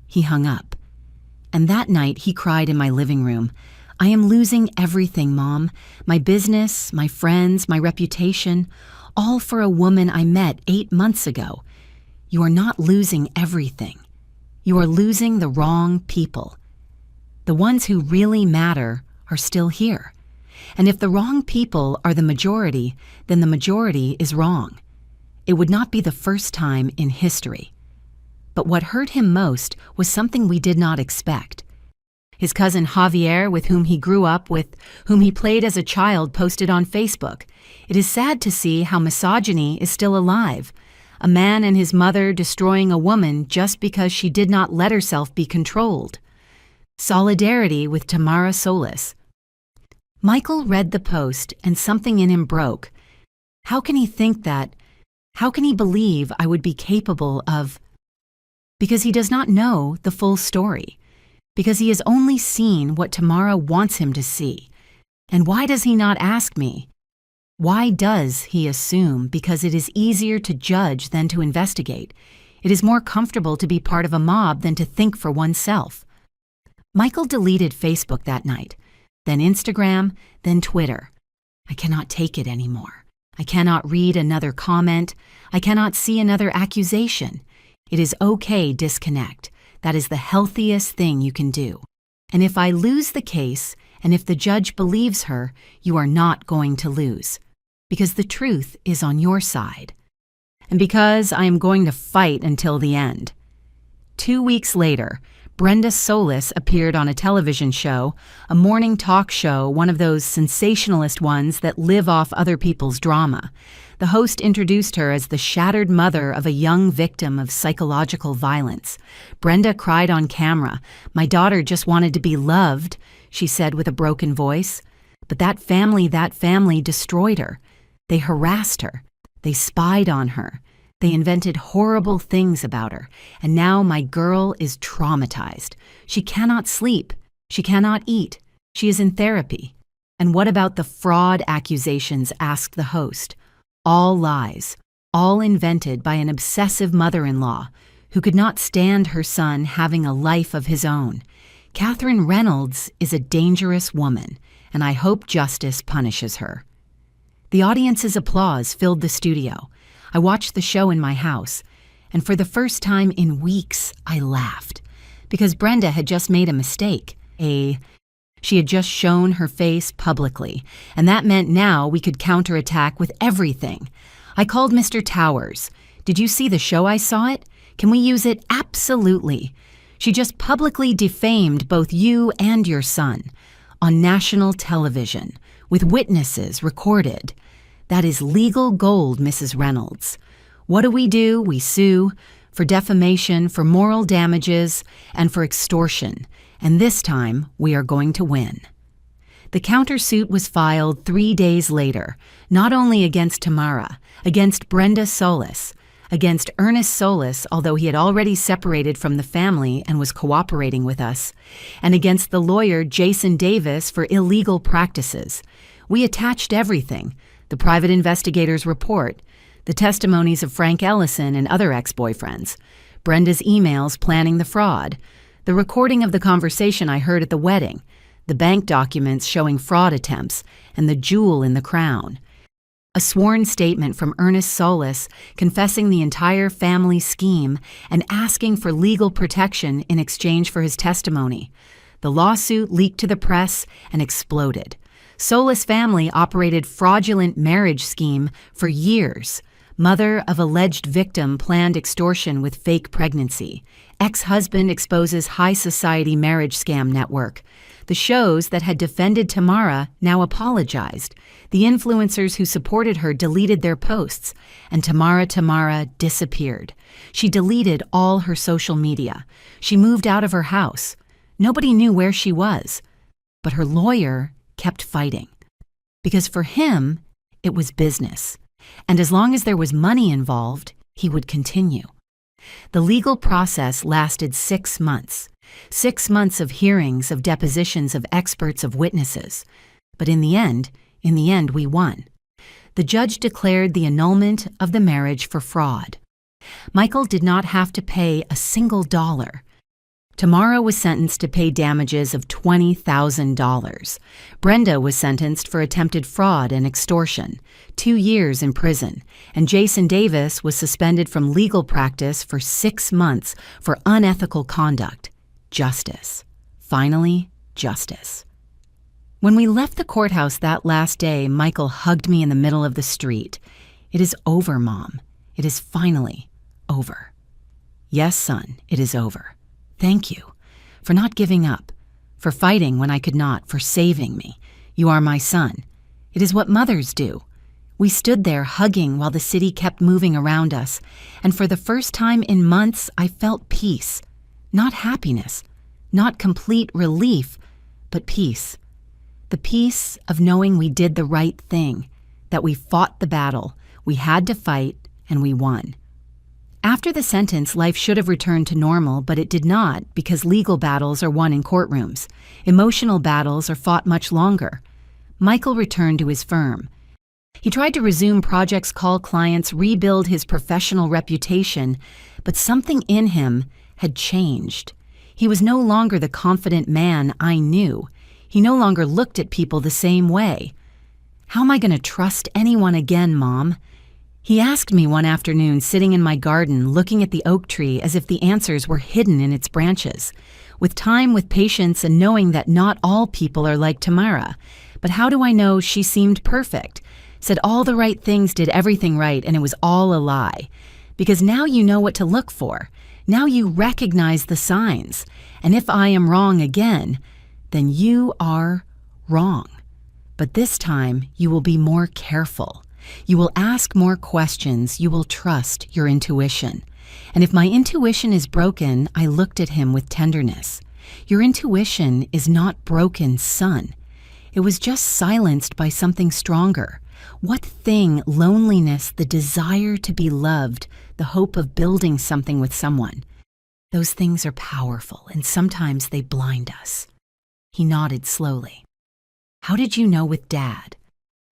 He hung up. And that night he cried in my living room. "I am losing everything, Mom. My business, my friends, my reputation, all for a woman I met 8 months ago. You are not losing everything. You are losing the wrong people. The ones who really matter are still here. And if the wrong people are the majority, then the majority is wrong. It would not be the first time in history." But what hurt him most was something we did not expect. His cousin Javier, with whom he grew up, with whom he played as a child, posted on Facebook, "It is sad to see how misogyny is still alive. A man and his mother destroying a woman just because she did not let herself be controlled. Solidarity with Tamara Solis." Michael read the post and something in him broke. How can he think that? How can he believe I would be capable of? Because he does not know the full story. Because he has only seen what Tamara wants him to see. And why does he not ask me? Why does he assume? Because it is easier to judge than to investigate. It is more comfortable to be part of a mob than to think for oneself. Michael deleted Facebook that night, then Instagram, then Twitter. I cannot take it anymore. I cannot read another comment. I cannot see another accusation. It is okay, disconnect. That is the healthiest thing you can do. And if I lose the case, and if the judge believes her, you are not going to lose. Because the truth is on your side. And because I am going to fight until the end. 2 weeks later, Brenda Solis appeared on a television show, a morning talk show, one of those sensationalist ones that live off other people's drama. The host introduced her as the shattered mother of a young victim of psychological violence. Brenda cried on camera. "My daughter just wanted to be loved," she said with a broken voice. But that family destroyed her. They harassed her. They spied on her. They invented horrible things about her, and now my girl is traumatized. She cannot sleep. She cannot eat. She is in therapy. And what about the fraud accusations, asked the host. All lies, all invented by an obsessive mother-in-law who could not stand her son having a life of his own. Catherine Reynolds is a dangerous woman, and I hope justice punishes her. The audience's applause filled the studio. I watched the show in my house, and for the first time in weeks, I laughed. Because Brenda had just made a mistake. She had just shown her face publicly, and that meant now we could counterattack with everything. I called Mr. Towers. Did you see the show I saw it? Can we use it? Absolutely. She just publicly defamed both you and your son on national television with witnesses recorded. That is legal gold, Mrs. Reynolds. What do? We sue for defamation, for moral damages, and for extortion. And this time, we are going to win. The countersuit was filed 3 days later, not only against Tamara, against Brenda Solis, against Ernest Solis, although he had already separated from the family and was cooperating with us, and against the lawyer Jason Davis for illegal practices. We attached everything: the private investigator's report, the testimonies of Frank Ellison and other ex-boyfriends, Brenda's emails planning the fraud, the recording of the conversation I heard at the wedding, the bank documents showing fraud attempts, and the jewel in the crown. A sworn statement from Ernest Solis confessing the entire family scheme and asking for legal protection in exchange for his testimony. The lawsuit leaked to the press and exploded. Solis family operated fraudulent marriage scheme for years. Mother of alleged victim planned extortion with fake pregnancy. Ex-husband exposes high society marriage scam network. The shows that had defended Tamara now apologized. The influencers who supported her deleted their posts, and Tamara disappeared. She deleted all her social media. She moved out of her house. Nobody knew where she was. But her lawyer kept fighting. Because for him, it was business. And as long as there was money involved, he would continue. The legal process lasted 6 months. 6 months of hearings, of depositions of experts, of witnesses. But in the end, we won. The judge declared the annulment of the marriage for fraud. Michael did not have to pay a single dollar. Tamara was sentenced to pay damages of $20,000. Brenda was sentenced for attempted fraud and extortion, 2 years in prison, and Jason Davis was suspended from legal practice for 6 months for unethical conduct. Justice. Finally, justice. When we left the courthouse that last day, Michael hugged me in the middle of the street. "It is over, Mom. It is finally over." "Yes, son, it is over. Thank you for not giving up, for fighting when I could not, for saving me. You are my son. It is what mothers do." We stood there hugging while the city kept moving around us, and for the first time in months, I felt peace. Not happiness, not complete relief, but peace. The peace of knowing we did the right thing, that we fought the battle, we had to fight, and we won. After the sentence, life should have returned to normal, but it did not, because legal battles are won in courtrooms. Emotional battles are fought much longer. Michael returned to his firm. He tried to resume projects, call clients, rebuild his professional reputation, but something in him had changed. He was no longer the confident man I knew. He no longer looked at people the same way. "How am I going to trust anyone again, Mom?" He asked me one afternoon, sitting in my garden, looking at the oak tree as if the answers were hidden in its branches. With time, with patience, and knowing that not all people are like Tamara. But how do I know she seemed perfect? Said all the right things, did everything right, and it was all a lie. Because now you know what to look for. Now you recognize the signs. And if I am wrong again, then you are wrong. But this time, you will be more careful. You will ask more questions. You will trust your intuition. And if my intuition is broken, I looked at him with tenderness. Your intuition is not broken, son. It was just silenced by something stronger. What thing? Loneliness, the desire to be loved, the hope of building something with someone. Those things are powerful, and sometimes they blind us. He nodded slowly. How did you know with Dad?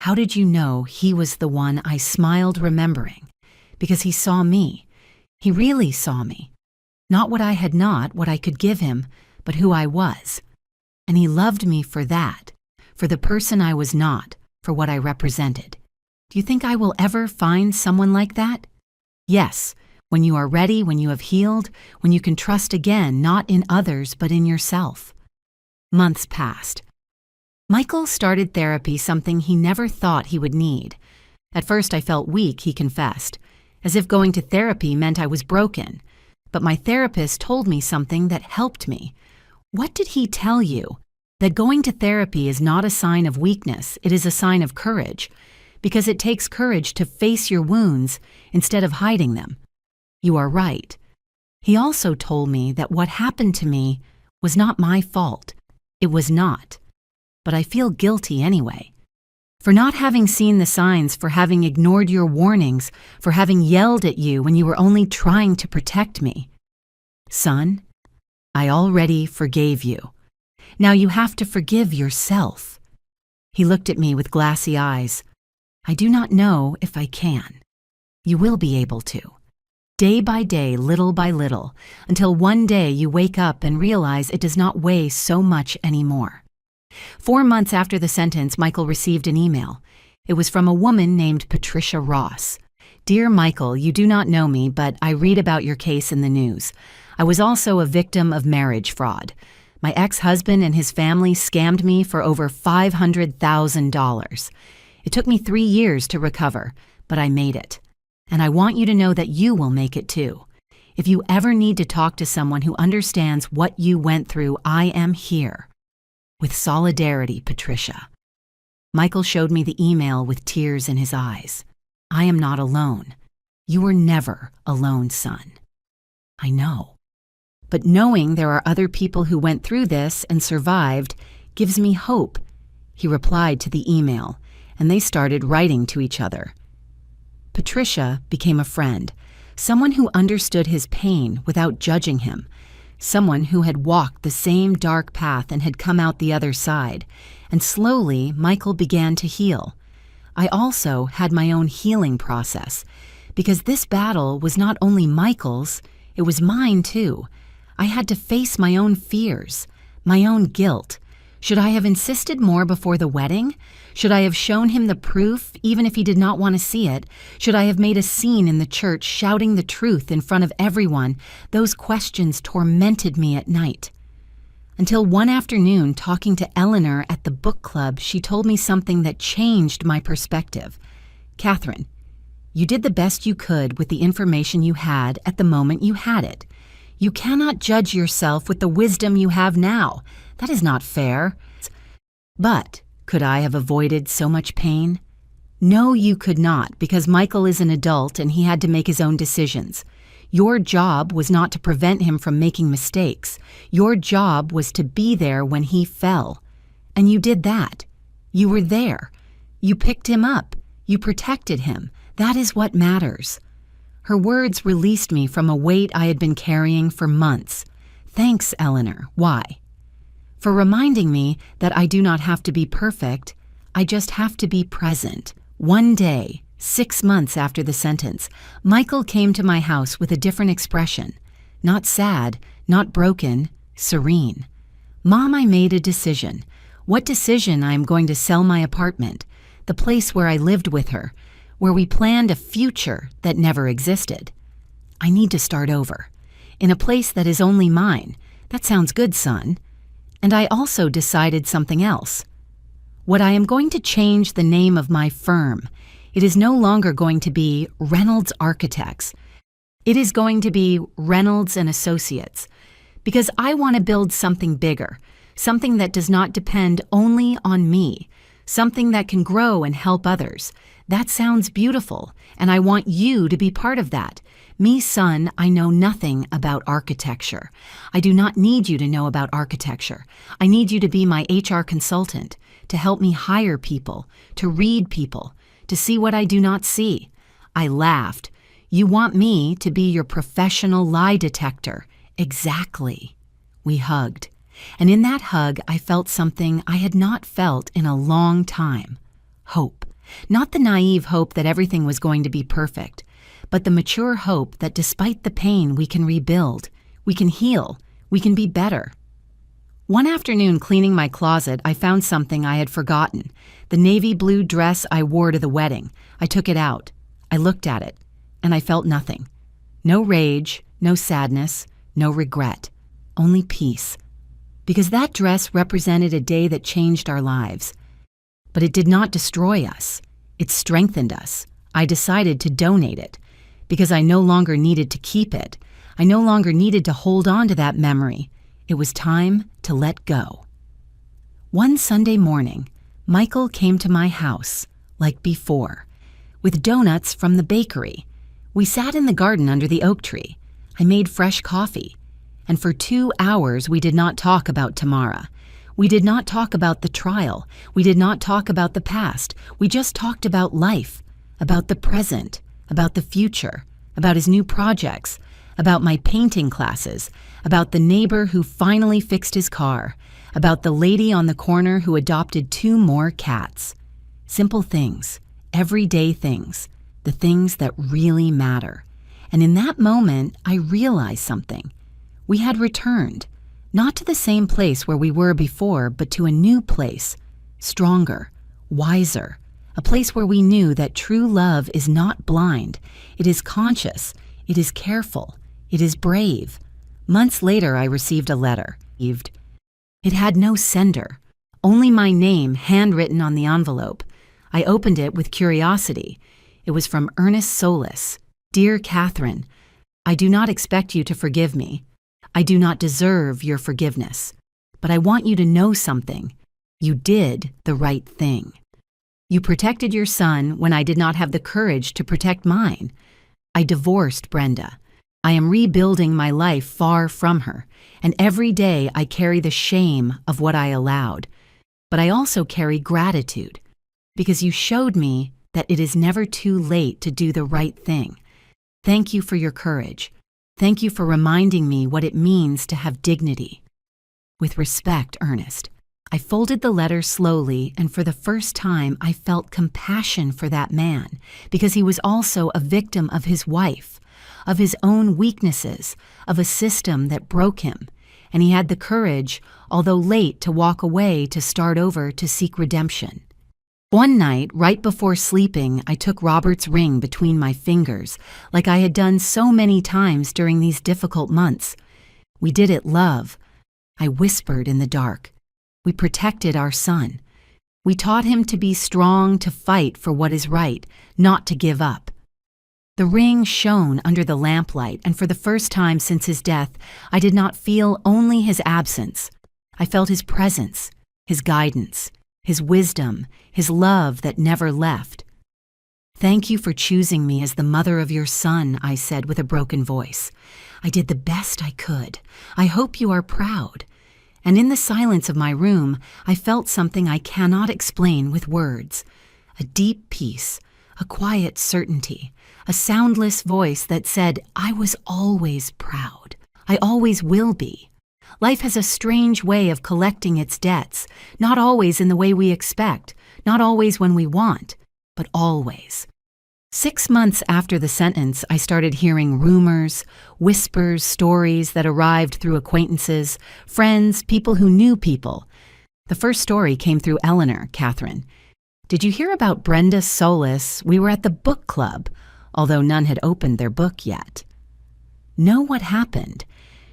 How did you know he was the one? I smiled, remembering. Because he saw me. He really saw me. Not what I had not, what I could give him, but who I was. And he loved me for that, for the person I was not, for what I represented. Do you think I will ever find someone like that? Yes, when you are ready, when you have healed, when you can trust again, not in others, but in yourself. Months passed. Michael started therapy, something he never thought he would need. At first I felt weak, he confessed, as if going to therapy meant I was broken. But my therapist told me something that helped me. What did he tell you? That going to therapy is not a sign of weakness, it is a sign of courage, because it takes courage to face your wounds instead of hiding them. You are right. He also told me that what happened to me was not my fault. It was not. But I feel guilty anyway. For not having seen the signs, for having ignored your warnings, for having yelled at you when you were only trying to protect me. Son, I already forgave you. Now you have to forgive yourself. He looked at me with glassy eyes. I do not know if I can. You will be able to. Day by day, little by little, until one day you wake up and realize it does not weigh so much anymore. 4 months after the sentence, Michael received an email. It was from a woman named Patricia Ross. Dear Michael, you do not know me, but I read about your case in the news. I was also a victim of marriage fraud. My ex-husband and his family scammed me for over $500,000. It took me 3 years to recover, but I made it. And I want you to know that you will make it too. If you ever need to talk to someone who understands what you went through, I am here. With solidarity, Patricia. Michael showed me the email with tears in his eyes. I am not alone. You were never alone, son. I know. But knowing there are other people who went through this and survived gives me hope. He replied to the email, and they started writing to each other. Patricia became a friend, someone who understood his pain without judging him, someone who had walked the same dark path and had come out the other side, and slowly Michael began to heal. I also had my own healing process, because this battle was not only Michael's, it was mine too. I had to face my own fears, my own guilt. Should I have insisted more before the wedding? Should I have shown him the proof, even if he did not want to see it? Should I have made a scene in the church, shouting the truth in front of everyone? Those questions tormented me at night. Until one afternoon, talking to Eleanor at the book club, she told me something that changed my perspective. Catherine, you did the best you could with the information you had at the moment you had it. You cannot judge yourself with the wisdom you have now. That is not fair. But could I have avoided so much pain? No, you could not, because Michael is an adult and he had to make his own decisions. Your job was not to prevent him from making mistakes. Your job was to be there when he fell. And you did that. You were there. You picked him up. You protected him. That is what matters. Her words released me from a weight I had been carrying for months. Thanks, Eleanor. Why? For reminding me that I do not have to be perfect, I just have to be present. One day, 6 months after the sentence, Michael came to my house with a different expression. Not sad, not broken, serene. Mom, I made a decision. What decision? I am going to sell my apartment, the place where I lived with her, where we planned a future that never existed. I need to start over, in a place that is only mine. That sounds good, son. And I also decided something else. What I am going to change the name of my firm. It is no longer going to be Reynolds Architects. It is going to be Reynolds and Associates, because I want to build something bigger, something that does not depend only on me, something that can grow and help others. That sounds beautiful, and I want you to be part of that. Me, son, I know nothing about architecture. I do not need you to know about architecture. I need you to be my HR consultant, to help me hire people, to read people, to see what I do not see. I laughed. You want me to be your professional lie detector. Exactly. We hugged. And in that hug, I felt something I had not felt in a long time. Hope. Not the naive hope that everything was going to be perfect, but the mature hope that despite the pain, we can rebuild, we can heal, we can be better. One afternoon, cleaning my closet, I found something I had forgotten. The navy blue dress I wore to the wedding. I took it out. I looked at it, and I felt nothing. No rage, no sadness, no regret, only peace. Because that dress represented a day that changed our lives. But it did not destroy us. It strengthened us. I decided to donate it because I no longer needed to keep it. I no longer needed to hold on to that memory. It was time to let go. One Sunday morning, Michael came to my house, like before, with donuts from the bakery. We sat in the garden under the oak tree. I made fresh coffee. And for 2 hours, we did not talk about Tamara. We did not talk about the trial. We did not talk about the past. We just talked about life, about the present, about the future, about his new projects, about my painting classes, about the neighbor who finally fixed his car, about the lady on the corner who adopted 2 more cats. Simple things, everyday things, the things that really matter. And in that moment, I realized something. We had returned, not to the same place where we were before, but to a new place, stronger, wiser, a place where we knew that true love is not blind, it is conscious, it is careful, it is brave. Months later, I received a letter. It had no sender, only my name handwritten on the envelope. I opened it with curiosity. It was from Ernest Solis. Dear Catherine, I do not expect you to forgive me. I do not deserve your forgiveness, but I want you to know something. You did the right thing. You protected your son when I did not have the courage to protect mine. I divorced Brenda. I am rebuilding my life far from her, and every day I carry the shame of what I allowed. But I also carry gratitude, because you showed me that it is never too late to do the right thing. Thank you for your courage. Thank you for reminding me what it means to have dignity. With respect, Ernest. I folded the letter slowly, and for the first time I felt compassion for that man, because he was also a victim of his wife, of his own weaknesses, of a system that broke him, and he had the courage, although late, to walk away to start over to seek redemption. One night, right before sleeping, I took Robert's ring between my fingers, like I had done so many times during these difficult months. We did it love. I whispered in the dark. We protected our son. We taught him to be strong, to fight for what is right, not to give up. The ring shone under the lamplight, and for the first time since his death, I did not feel only his absence. I felt his presence, his guidance, his wisdom, his love that never left. Thank you for choosing me as the mother of your son, I said with a broken voice. I did the best I could. I hope you are proud. And in the silence of my room, I felt something I cannot explain with words. A deep peace, a quiet certainty, a soundless voice that said, I was always proud. I always will be. Life has a strange way of collecting its debts, not always in the way we expect, not always when we want, but always. 6 months after the sentence, I started hearing rumors, whispers, stories that arrived through acquaintances, friends, people who knew people. The first story came through Eleanor, Catherine. Did you hear about Brenda Solis? We were at the book club, although none had opened their book yet. Know what happened?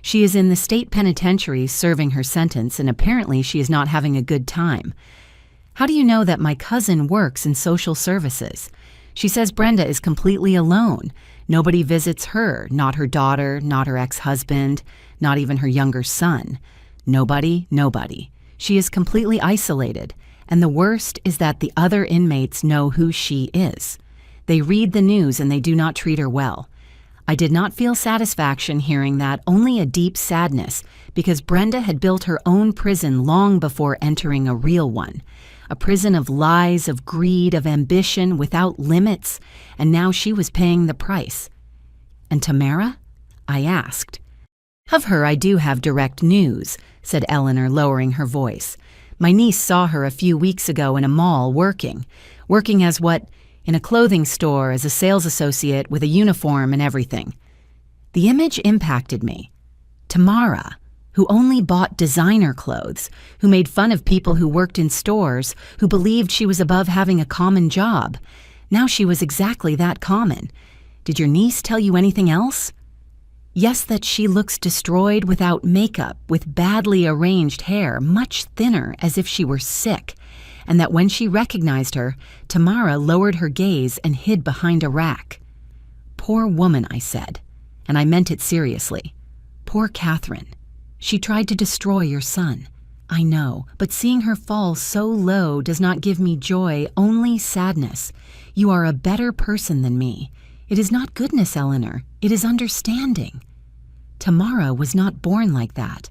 She is in the state penitentiary serving her sentence, and apparently she is not having a good time. How do you know that my cousin works in social services? She says Brenda is completely alone. Nobody visits her, not her daughter, not her ex-husband, not even her younger son. Nobody. She is completely isolated, and the worst is that the other inmates know who she is. They read the news and they do not treat her well. I did not feel satisfaction hearing that, only a deep sadness, because Brenda had built her own prison long before entering a real one. A prison of lies, of greed, of ambition, without limits, and now she was paying the price. And Tamara? I asked. Of her I do have direct news, said Eleanor, lowering her voice. My niece saw her a few weeks ago in a mall working as what? In a clothing store as a sales associate with a uniform and everything. The image impacted me. Tamara, who only bought designer clothes, who made fun of people who worked in stores, who believed she was above having a common job. Now she was exactly that common. Did your niece tell you anything else? Yes, that she looks destroyed without makeup, with badly arranged hair, much thinner, as if she were sick, and that when she recognized her, Tamara lowered her gaze and hid behind a rack. Poor woman, I said, and I meant it seriously. Poor Catherine. She tried to destroy your son. I know, but seeing her fall so low does not give me joy, only sadness. You are a better person than me. It is not goodness, Eleanor. It is understanding. Tamara was not born like that.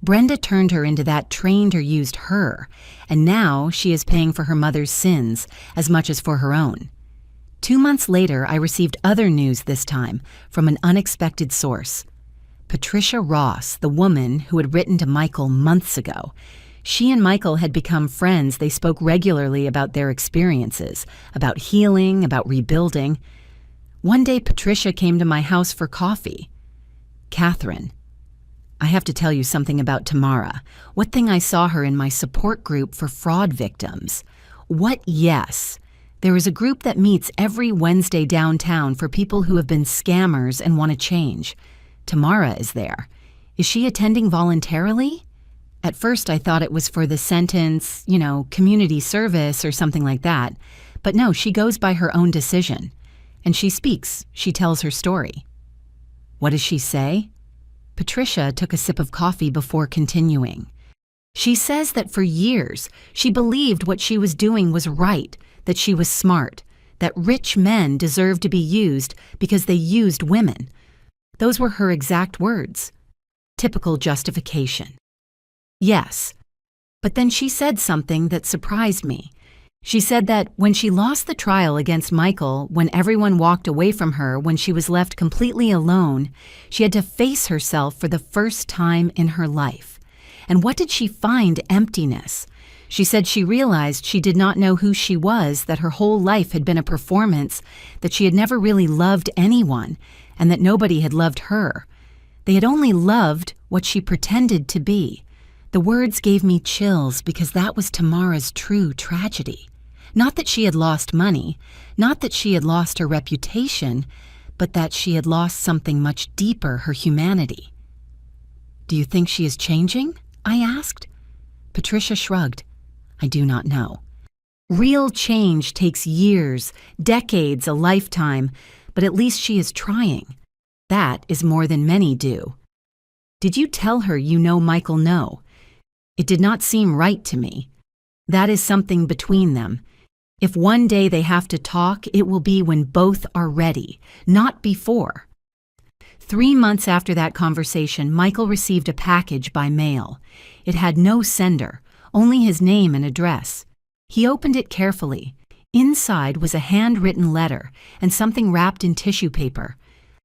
Brenda turned her into that, trained or used her, and now she is paying for her mother's sins as much as for her own. 2 months later, I received other news this time from an unexpected source. Patricia Ross, the woman who had written to Michael months ago. She and Michael had become friends. They spoke regularly about their experiences, about healing, about rebuilding. One day, Patricia came to my house for coffee. Catherine, I have to tell you something about Tamara. What thing I saw her in my support group for fraud victims. What yes. There is a group that meets every Wednesday downtown for people who have been scammers and want to change. Tamara is there. Is she attending voluntarily? At first I thought it was for the sentence, community service or something like that. But no, she goes by her own decision. And she speaks. She tells her story. What does she say? Patricia took a sip of coffee before continuing. She says that for years she believed what she was doing was right, that she was smart, that rich men deserved to be used because they used women. Those were her exact words. Typical justification. Yes, but then she said something that surprised me. She said that when she lost the trial against Michael, when everyone walked away from her, when she was left completely alone, she had to face herself for the first time in her life. And what did she find? Emptiness. She said she realized she did not know who she was, that her whole life had been a performance, that she had never really loved anyone, and that nobody had loved her. They had only loved what she pretended to be. The words gave me chills because that was Tamara's true tragedy. Not that she had lost money, not that she had lost her reputation, but that she had lost something much deeper, her humanity. Do you think she is changing? I asked. Patricia shrugged. I do not know. Real change takes years, decades, a lifetime, but at least she is trying. That is more than many do. Did you tell her you know Michael? No. It did not seem right to me. That is something between them. If one day they have to talk, it will be when both are ready, not before. 3 months after that conversation, Michael received a package by mail. It had no sender, only his name and address. He opened it carefully. Inside was a handwritten letter and something wrapped in tissue paper.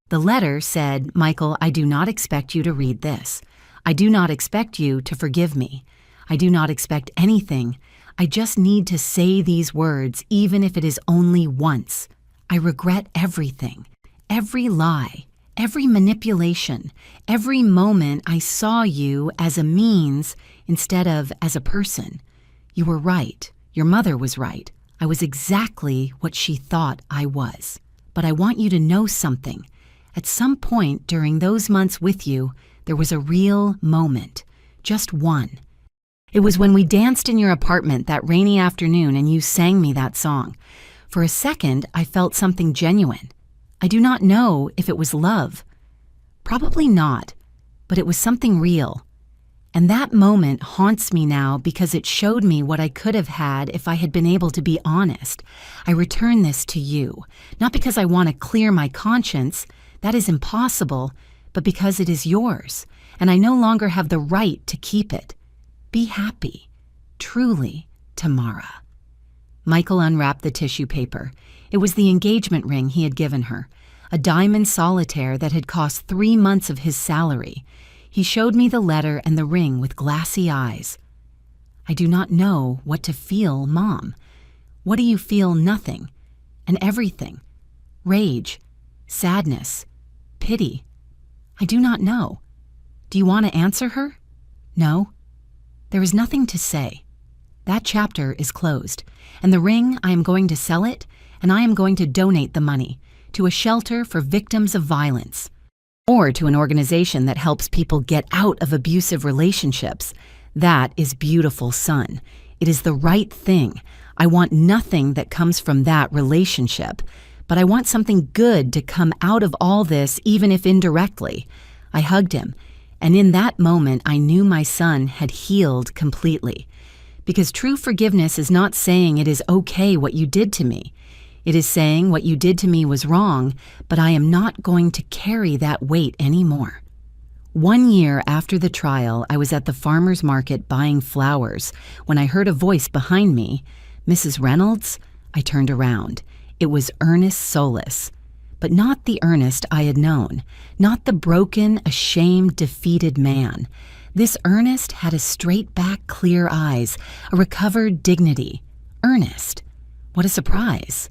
The letter said, Michael, I do not expect you to read this. I do not expect you to forgive me. I do not expect anything. I just need to say these words, even if it is only once. I regret everything, every lie, every manipulation, every moment I saw you as a means instead of as a person. You were right. Your mother was right. I was exactly what she thought I was. But I want you to know something. At some point during those months with you, there was a real moment, just one. It was when we danced in your apartment that rainy afternoon and you sang me that song. For a second, I felt something genuine. I do not know if it was love. Probably not, but it was something real. And that moment haunts me now because it showed me what I could have had if I had been able to be honest. I return this to you, not because I want to clear my conscience. That is impossible, but because it is yours, and I no longer have the right to keep it. Be happy. Truly, Tamara. Michael unwrapped the tissue paper. It was the engagement ring he had given her. a diamond solitaire that had cost 3 months of his salary. He showed me the letter and the ring with glassy eyes. "I do not know what to feel, Mom." "What do you feel?" "Nothing and everything. Rage, sadness, pity. I do not know." "Do you want to answer her?" "No." There is nothing to say. That chapter is closed, and the ring, I am going to sell it, and I am going to donate the money to a shelter for victims of violence, or to an organization that helps people get out of abusive relationships. That is beautiful, son. It is the right thing. I want nothing that comes from that relationship, but I want something good to come out of all this, even if indirectly. I hugged him, and in that moment I knew my son had healed completely. Because true forgiveness is not saying it is okay what you did to me. It is saying what you did to me was wrong, but I am not going to carry that weight anymore. 1 year after the trial, I was at the farmer's market buying flowers when I heard a voice behind me. "Mrs. Reynolds?" I turned around. It was Ernest Solis, but not the Ernest I had known, not the broken, ashamed, defeated man. This Ernest had a straight back, clear eyes, a recovered dignity. Ernest. What a surprise.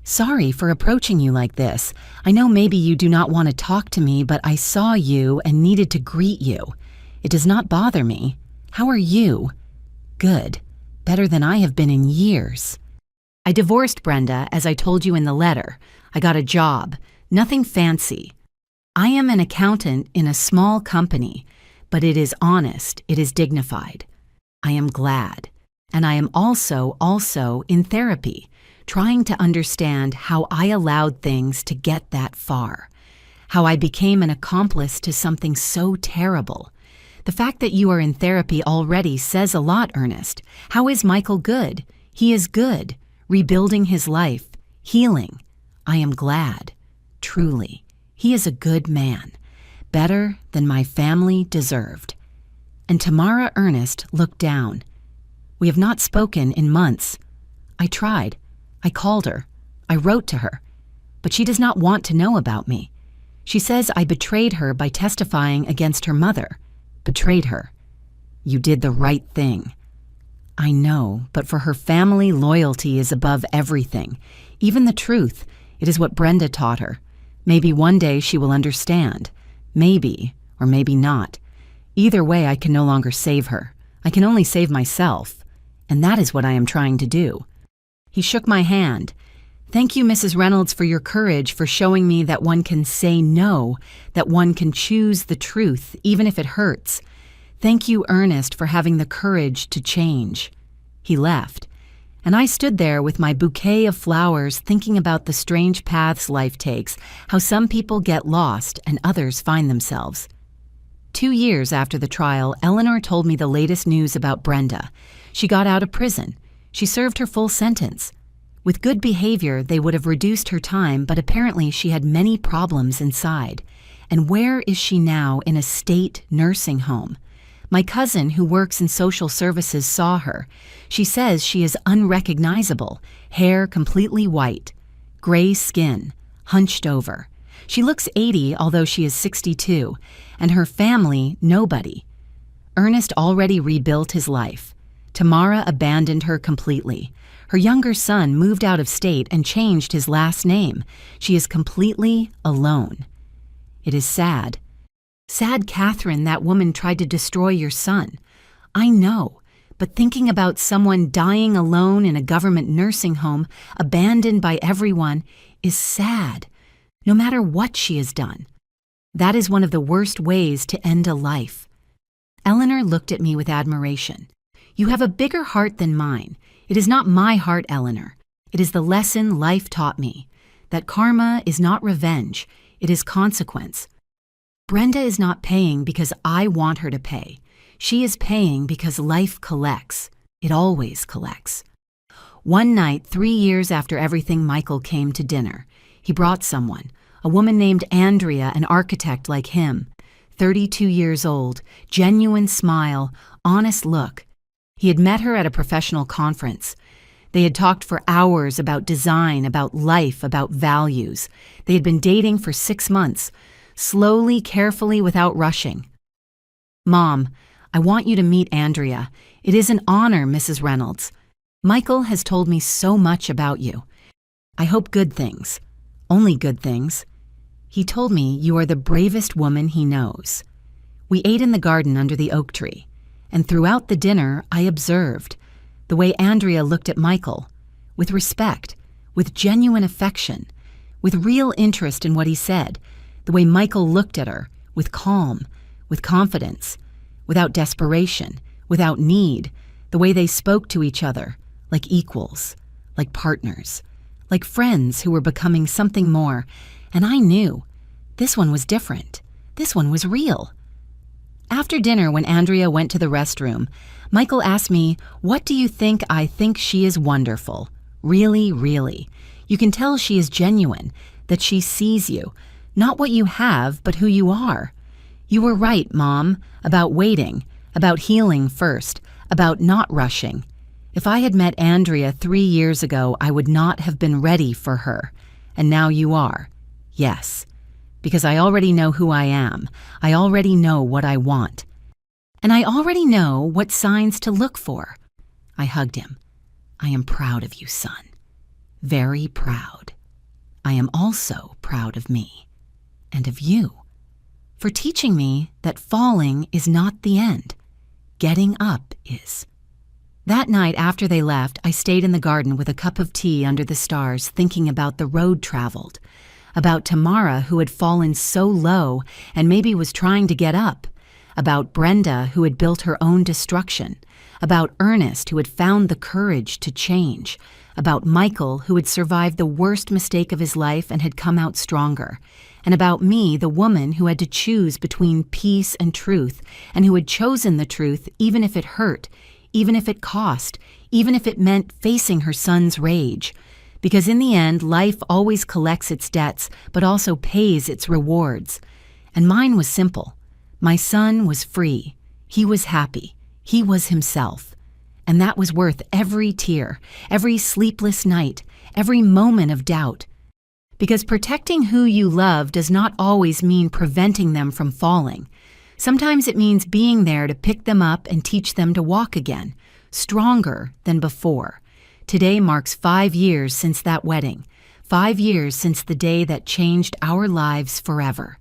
"Sorry for approaching you like this. I know maybe you do not want to talk to me, but I saw you and needed to greet you. It does not bother me. How are you?" "Good. Better than I have been in years." "I divorced Brenda, as I told you in the letter. I got a job. Nothing fancy. I am an accountant in a small company, but it is honest, it is dignified. I am glad. And I am also in therapy, trying to understand how I allowed things to get that far, how I became an accomplice to something so terrible. The fact that you are in therapy already says a lot, Ernest. How is Michael good? He is good, rebuilding his life, healing. I am glad, truly. He is a good man, better than my family deserved." And Tamara Ernest looked down. "We have not spoken in months. I tried. I called her. I wrote to her. But she does not want to know about me. She says I betrayed her by testifying against her mother. Betrayed her. You did the right thing." "I know, but for her family, loyalty is above everything. Even the truth. It is what Brenda taught her. Maybe one day she will understand. Maybe, or maybe not. Either way, I can no longer save her. I can only save myself. And that is what I am trying to do." He shook my hand. "Thank you, Mrs. Reynolds, for your courage, for showing me that one can say no, that one can choose the truth, even if it hurts. Thank you, Ernest, for having the courage to change." He left, and I stood there with my bouquet of flowers thinking about the strange paths life takes, how some people get lost and others find themselves. 2 years after the trial, Eleanor told me the latest news about Brenda. She got out of prison. She served her full sentence. With good behavior, they would have reduced her time, but apparently she had many problems inside. And where is she now? In a state nursing home. My cousin, who works in social services, saw her. She says she is unrecognizable, hair completely white, gray skin, hunched over. She looks 80, although she is 62, and her family, nobody. Ernest already rebuilt his life. Tamara abandoned her completely. Her younger son moved out of state and changed his last name. She is completely alone. It is sad. Sad, Catherine, that woman tried to destroy your son. I know, but thinking about someone dying alone in a government nursing home, abandoned by everyone, is sad, no matter what she has done. That is one of the worst ways to end a life. Eleanor looked at me with admiration. You have a bigger heart than mine. It is not my heart, Eleanor. It is the lesson life taught me, that karma is not revenge, it is consequence. Brenda is not paying because I want her to pay. She is paying because life collects. It always collects. One night, 3 years after everything, Michael came to dinner. He brought someone, a woman named Andrea, an architect like him, 32 years old, genuine smile, honest look. He had met her at a professional conference. They had talked for hours about design, about life, about values. They had been dating for 6 months, slowly, carefully, without rushing. "Mom, I want you to meet Andrea. It is an honor, Mrs. Reynolds. Michael has told me so much about you. I hope good things. Only good things. He told me you are the bravest woman he knows." We ate in the garden under the oak tree, and throughout the dinner I observed the way Andrea looked at Michael, with respect, with genuine affection, with real interest in what he said, the way Michael looked at her, with calm, with confidence, without desperation, without need, the way they spoke to each other, like equals, like partners, like friends who were becoming something more, and I knew this one was different. This one was real. After dinner, when Andrea went to the restroom, Michael asked me, "What do you think? I think she is wonderful. Really, really. You can tell she is genuine, that she sees you, not what you have, but who you are. You were right, Mom, about waiting, about healing first, about not rushing. If I had met Andrea 3 years ago, I would not have been ready for her. And now you are. Yes. Because I already know who I am. I already know what I want. And I already know what signs to look for." I hugged him. "I am proud of you, son. Very proud. I am also proud of me. And of you. For teaching me that falling is not the end. Getting up is." That night after they left, I stayed in the garden with a cup of tea under the stars, thinking about the road traveled, about Tamara, who had fallen so low and maybe was trying to get up, about Brenda, who had built her own destruction, about Ernest, who had found the courage to change, about Michael, who had survived the worst mistake of his life and had come out stronger, and about me, the woman who had to choose between peace and truth, and who had chosen the truth even if it hurt, even if it cost, even if it meant facing her son's rage. Because in the end, life always collects its debts, but also pays its rewards. And mine was simple. My son was free. He was happy. He was himself. And that was worth every tear, every sleepless night, every moment of doubt. Because protecting who you love does not always mean preventing them from falling. Sometimes it means being there to pick them up and teach them to walk again, stronger than before. Today marks 5 years since that wedding, 5 years since the day that changed our lives forever.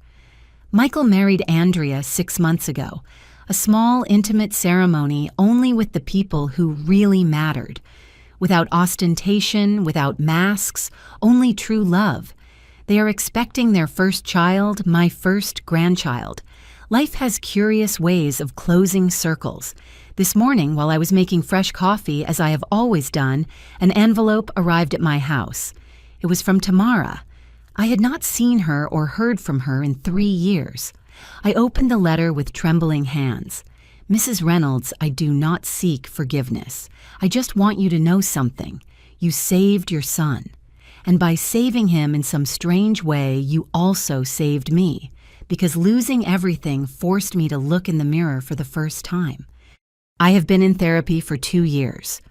Michael married Andrea 6 months ago, a small, intimate ceremony only with the people who really mattered. Without ostentation, without masks, only true love. They are expecting their first child, my first grandchild. Life has curious ways of closing circles. This morning, while I was making fresh coffee, as I have always done, an envelope arrived at my house. It was from Tamara. I had not seen her or heard from her in 3 years. I opened the letter with trembling hands. "Mrs. Reynolds, I do not seek forgiveness. I just want you to know something. You saved your son. And by saving him in some strange way, you also saved me, because losing everything forced me to look in the mirror for the first time. I have been in therapy for 2 years.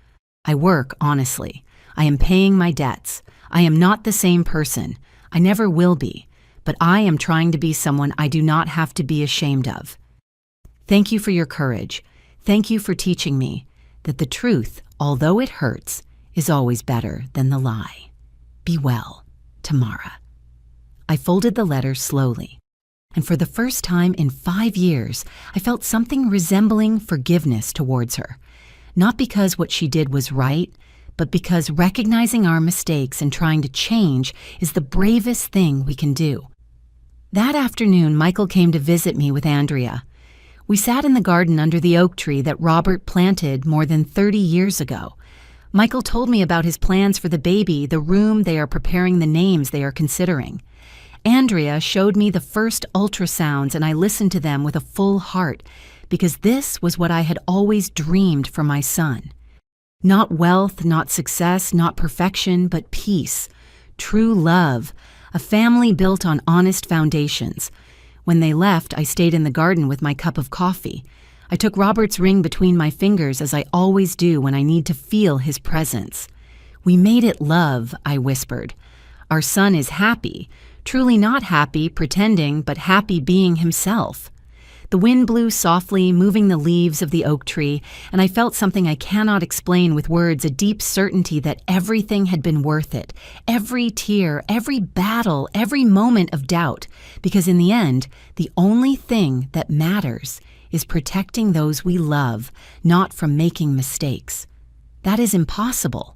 I work honestly. I am paying my debts. I am not the same person. I never will be. But I am trying to be someone I do not have to be ashamed of. Thank you for your courage. Thank you for teaching me that the truth, although it hurts, is always better than the lie. Be well, Tamara." I folded the letter slowly, and for the first time in 5 years, I felt something resembling forgiveness towards her. Not because what she did was right, but because recognizing our mistakes and trying to change is the bravest thing we can do. That afternoon, Michael came to visit me with Andrea. We sat in the garden under the oak tree that Robert planted more than 30 years ago. Michael told me about his plans for the baby, the room they are preparing, the names they are considering. Andrea showed me the first ultrasounds, and I listened to them with a full heart, because this was what I had always dreamed for my son. Not wealth, not success, not perfection, but peace, true love, a family built on honest foundations. When they left, I stayed in the garden with my cup of coffee. I took Robert's ring between my fingers, as I always do when I need to feel his presence. "We made it love," I whispered. "Our son is happy, truly not happy pretending, but happy being himself." The wind blew softly, moving the leaves of the oak tree, and I felt something I cannot explain with words, a deep certainty that everything had been worth it. Every tear, every battle, every moment of doubt. Because in the end, the only thing that matters is protecting those we love, not from making mistakes. That is impossible,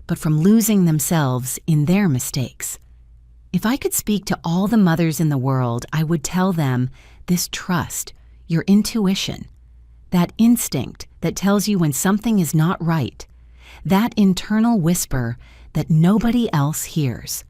but from losing themselves in their mistakes. If I could speak to all the mothers in the world, I would tell them this trust, your intuition, that instinct that tells you when something is not right, that internal whisper that nobody else hears.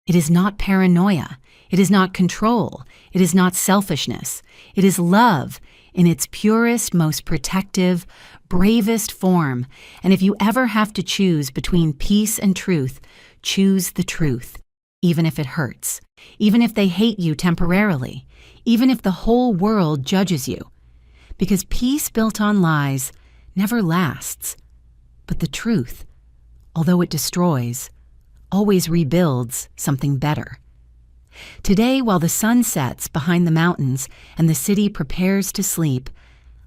It is not paranoia. It is not control. It is not selfishness. It is love in its purest, most protective, bravest form. And if you ever have to choose between peace and truth, choose the truth, even if it hurts, even if they hate you temporarily, even if the whole world judges you. Because peace built on lies never lasts. But the truth, although it destroys, always rebuilds something better. Today, while the sun sets behind the mountains and the city prepares to sleep,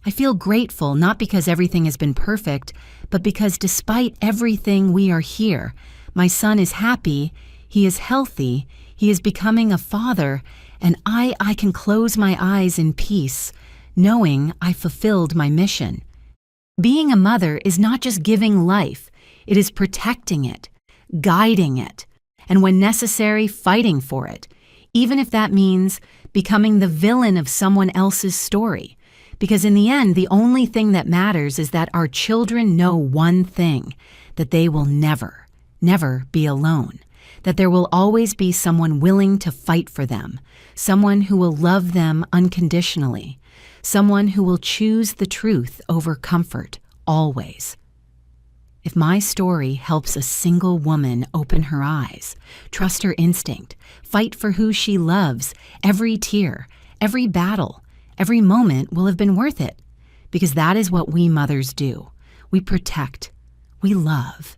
I feel grateful not because everything has been perfect, but because despite everything we are here. My son is happy, he is healthy, he is becoming a father, and I can close my eyes in peace, knowing I fulfilled my mission. Being a mother is not just giving life, it is protecting it, guiding it, and when necessary, fighting for it, even if that means becoming the villain of someone else's story. Because in the end, the only thing that matters is that our children know one thing, that they will never, never be alone. That there will always be someone willing to fight for them, someone who will love them unconditionally, someone who will choose the truth over comfort, always. If my story helps a single woman open her eyes, trust her instinct, fight for who she loves, every tear, every battle, every moment will have been worth it. Because that is what we mothers do. We protect, we love,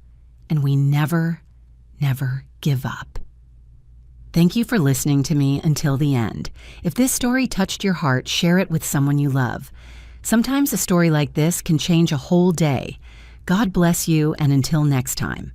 and we never, never give up. Thank you for listening to me until the end. If this story touched your heart, share it with someone you love. Sometimes a story like this can change a whole day. God bless you, and until next time.